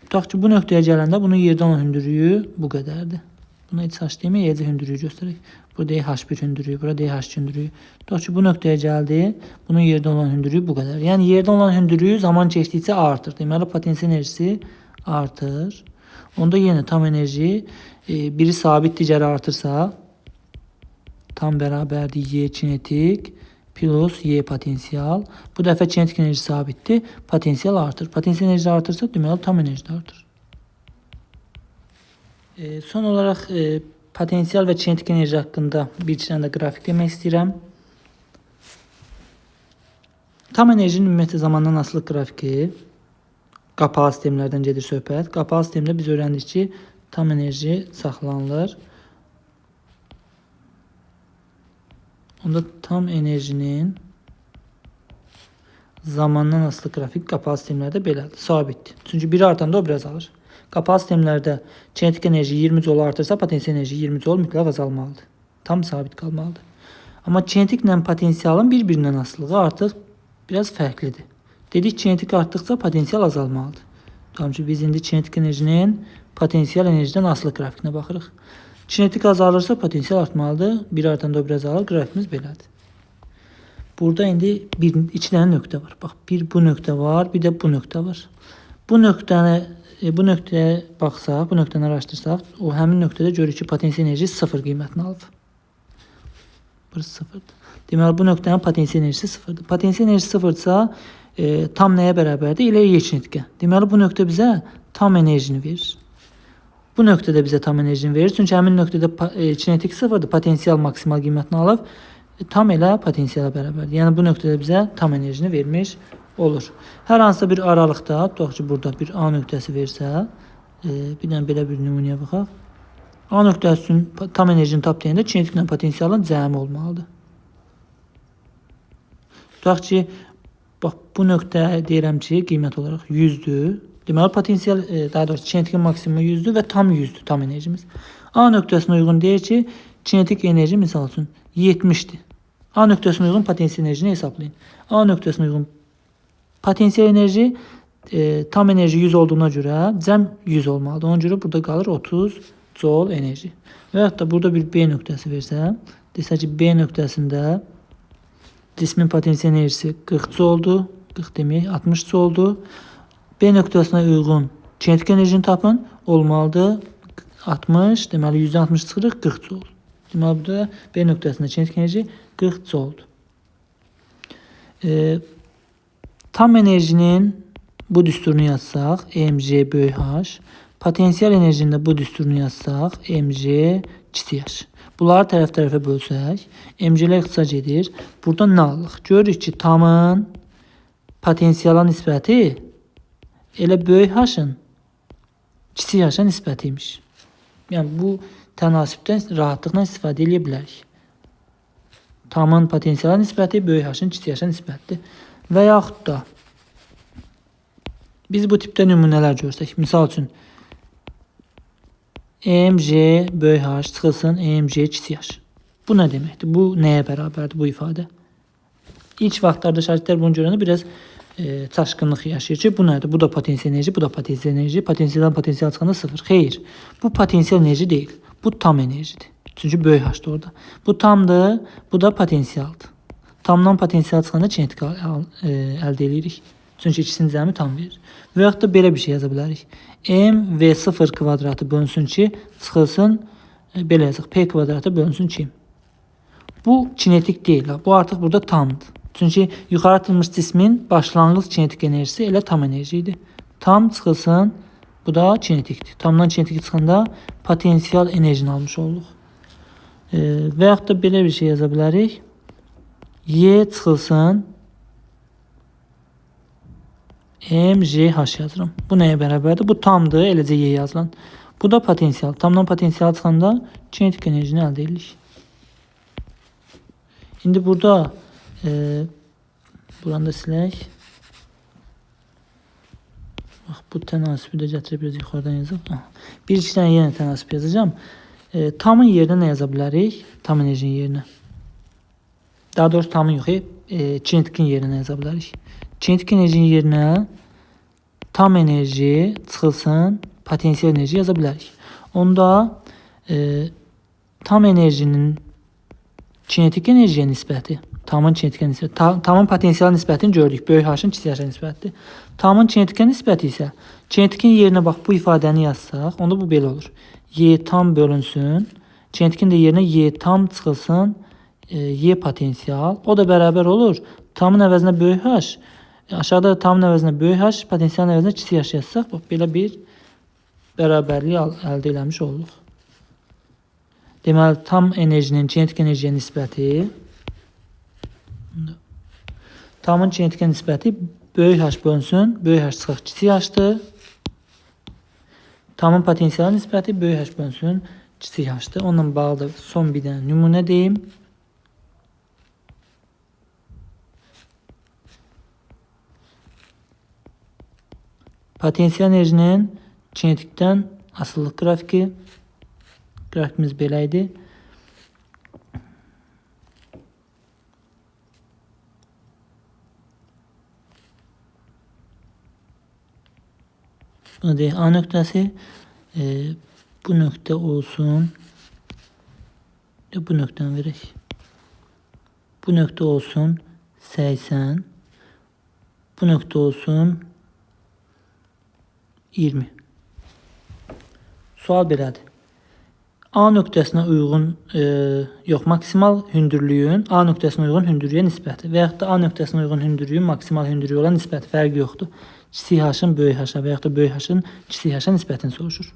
Tutaq ki, bu nöqtəyə gələndə bunun yerdən olan hündürlüyü bu qədərdir. Buna heç h deməyək, eləcə hündürlüyü göstərək. Burada h1 hündürlüyü, burada h2 hündürlüyü. Tutaq ki, bu nöqtəyə gəldi, bunun yerdən olan hündürlüyü bu qədər. Yəni yerdən olan hündürlüyü zaman keçdikcə artır. Deməli, potensial enerjisi artır. Onda yenə tam enerji biri sabit, digəri artırsa, tam bərabərdir y kinetik plus y potensial. Bu dəfə kinetik enerji sabitdir, potensial artır. Potensial enerji artırsa, deməli tam enerji də artır. Son olaraq potensial və kinetik enerji haqqında bir iki dənə də qrafik demək istəyirəm. Tam enerjinin ümumiyyətlə zamandan asılı qrafiki, qapalı sistemlərdən gedir söhbət. Qapalı sistemdə biz öyrəndik ki, tam enerji saxlanılır. Onda tam enerjinin zamandan asılı qrafik qapalı sistemlərdə belədir, sabitdir. Çünki biri artanda o biraz alır. Qapalı sistemlərdə kinetik enerji 20 joule artırsa, potensial enerji 20 joule mütləq azalmalıdır. Tam sabit qalmalıdır. Amma kinetiklə potensialın bir-birindən asılılığı artıq biraz fərqlidir. Dedik kinetik artdıqca potensial azalmalıdır. Tamam ki biz indi kinetik enerjinin potensial enerjidən asılı qrafikinə baxırıq. Kinetik azalırsa potensial artmalıdır. Bir artanda o bir azalır. Qrafimiz belədir. Burada indi iki dənə nöqtə var. Bax, bir bu nöqtə var, bir də bu nöqtə var. Bu nöqtəyə baxsaq, bu nöqtəni araşdırsaq, o həmin nöqtədə görürük ki, potensial enerji 0 qiymətini alıb. Burası 0'dır. Deməli bu nöqtənin potensial enerjisi 0'dır. Potensial enerjisi 0'dsa tam nəyə bərabərdir? Elə Y kinetikə. Deməli bu nöqtə bizə tam enerjini verir. Bu nöqtə də bizə tam enerjini verir. Çünki həmin nöqtədə kinetik 0'dır. Potensial maksimal qiymətini alıb tam elə potensiala bərabərdir. Yəni bu nöqtədə bizə tam enerjini vermiş olur. Hər hansısa bir aralıqda, tutaq ki, burada bir A nöqtəsi versə, bir dənə belə bir nümunəyə baxaq. A nöqtəsinin tam enerjini tapdığında kinetiklə potensialın cəmi olmalıdır. Tutaq ki, bax bu nöqtə deyirəm ki, qiymət olaraq 100'dür. Deməli potensial, daha doğrusu kinetikin maksimumu 100'dür və tam 100'dür tam enerjimiz. A nöqtəsinə uyğun deyir ki, kinetik enerji misal üçün 70'dir. A nöqtəsinə uyğun potensial enerjini hesablayın. A nöqtəsinə uyğun potensial enerji tam enerji 100 olduğuna görə cəm 100 olmalıdır. Ona görə burada qalır 30 joule enerji. Və yaxud da burada bir B nöqtəsi versə, desə ki, B nöqtəsində cismin potensial enerjisi 40 joule-dur. 40 demək 60 joule-dur. B nöqtəsinə uyğun kinetik enerjini tapın. Olmalıdır 60, deməli 160 çıxırıq 40 joule. Deməli burada B nöqtəsində kinetik enerji 40 joule-dur. Tam enerjinin bu düsturunu yazsaq, mg böyük h. Potensial enerjinin də bu düsturunu yazsaq, mg kiçik h. Bunları tərəf-tərəfə bölsək, mg'lər ixtisas edir. Burada nə alırıq? Görürük ki, tamın potensiala nisbəti elə böyük h-ın kiçik h-a nisbətiymiş. Yəni bu tənasübdən rahatlıqla istifadə edə bilərik. Tamın potensiala nisbəti böyük h-ın kiçik h-a nisbətdir. Və yaxud da biz bu tipdə nümunələr görsək, misal üçün mg böyük h çıxılsın mg kiçik h. Bu nə deməkdir? Bu nəyə bərabərdir bu ifadə? İlk vaxtlarda şagirdlər bunu görəndə biraz çaşqınlıq yaşayır ki, bu nədir? Bu da potensial enerji, bu da potensial enerji. Potensialdan potensial çıxanda 0. Xeyr, bu potensial enerji deyil. Bu tam enerjidir. Çünki böyük h-dır orada. Bu tamdır, bu da potensialdır. Tamdan potensial çıxanda kinetik əldə edirik. Çünki ikisinin cəmi tam verir. Və yaxud da belə bir şey yaza bilərik. M V0 kvadratı bölünsün ki, çıxılsın, belə yazıq, P kvadratı bölünsün ki. Bu kinetik deyil. Bu artıq burada tamdır. Çünki yuxarı atılmış cismin başlanğıc kinetik enerjisi elə tam enerji idi. Tam çıxılsın, bu da kinetikdir. Tamdan kinetik çıxanda potensial enerjini almış olduq. Və yaxud da belə bir şey yaza bilərik. Y çıxılsın, mgh yazıram. Bu nəyə bərabərdir? Bu tamdır, eləcə y yazılan. Bu da potensial. Tamdan potensial çıxanda kinetik enerjini əldə edirik. İndi burada buranı da silək. Bax, bu tənasibi də gətirib biraz yuxarıdan yazaq. Bir-iki dənə yenə tənasib yazacağım. Tamın yerinə nə yaza bilərik? Tam enerjinin yerinə. Daha doğrusu tamın yox, kinetikin yerinə yaza bilərik. Kinetik enerjinin yerinə tam enerji çıxılsın, potensial enerji yaza bilərik. Onda tam enerjinin kinetik enerjiyə nisbəti, tamın kinetikə nisbəti, tamın potensial nisbətini gördük. Böyük h-ın kiçik h-a nisbətidir. Tamın kinetikə nisbəti isə kinetikin yerinə bax bu ifadəni yazsaq, onda bu belə olur. Y tam bölünsün, kinetikin də yerinə y tam çıxılsın, y potensial. O da bərabər olur. Tamın əvəzinə böyük h, aşağıda tamın əvəzinə böyük h, potensialın əvəzinə kiçik h yazsaq, bax belə bir bərabərlik əldə eləmiş olduq. Deməli, tam enerjinin kinetik enerjiyə nisbəti, tamın kinetikə nisbəti böyük h bölünsün, böyük h çıxıq kiçik h-dır. Tamın potensial nisbəti böyük h bölünsün, kiçik h-dır. Onunla bağlı son bir dənə nümunə deyim. Potensial enerjinin kinetikdən asıllıq qrafiki. Qrafikimiz belə idi. Buna deyək A nöqtəsi. Bu nöqtə olsun. Bu nöqtəni verək. Bu nöqtə olsun 80. Bu nöqtə olsun 20. Sual belədir. A nöqtəsinə uyğun, yox, maksimal hündürlüyün A nöqtəsinə uyğun hündürlüyə nisbəti və yaxud da A nöqtəsinə uyğun hündürlüyün maksimal hündürlüyə olan nisbəti fərqi yoxdur. Kiçik h-ın böyük h-a və yaxud da böyük h-ın kiçik h-a nisbətini soruşur.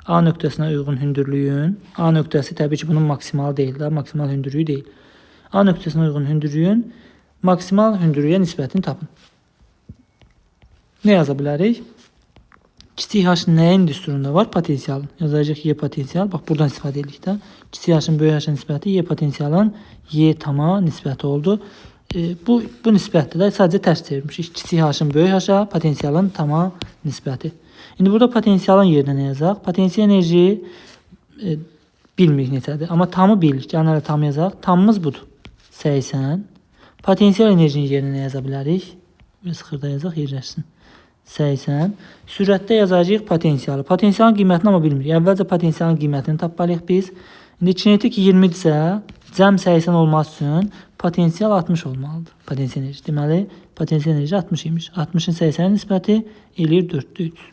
A nöqtəsinə uyğun hündürlüyün, A nöqtəsi təbii ki bunun maksimalı deyil də, maksimal hündürlüyü deyil. A nöqtəsinə uyğun hündürlüyün maksimal hündürlüyə nisbətini tapın. Nə yaza bilərik? Kiçik h nəyin düsturunda var? Potensialın. Yazacaq y potensial. Bax, buradan istifadə edirik də. Kiçik h-ın böyük h-a nisbəti y potensialın y tama nisbəti oldu. Bu nisbətdə də sadəcə tərs çevirmişik. Kiçik h-ın böyük h-a, potensialın tama nisbəti. İndi burada potensialın yerinə nə yazaq? Potensial enerji bilmirik neçədir. Amma tamı bilirik. Gəlin hələ tam yazaq. Tamımız budur. 80. Potensial enerjinin yerinə nə yaza bilərik? Biraz xırda yazaq, yerləşsin. 80. Sürətdə yazacağıq potensialı. Potensialın qiymətini amma bilmirik. Əvvəlcə potensialın qiymətini tapmalıyıq biz. İndi kinetik 20-dirsə, cəm 80 olması üçün potensial 60 olmalıdır. Potensial enerji. Deməli, potensial enerji 60 imiş. 60-ın 80-ə nisbəti eləyir 4-də 3.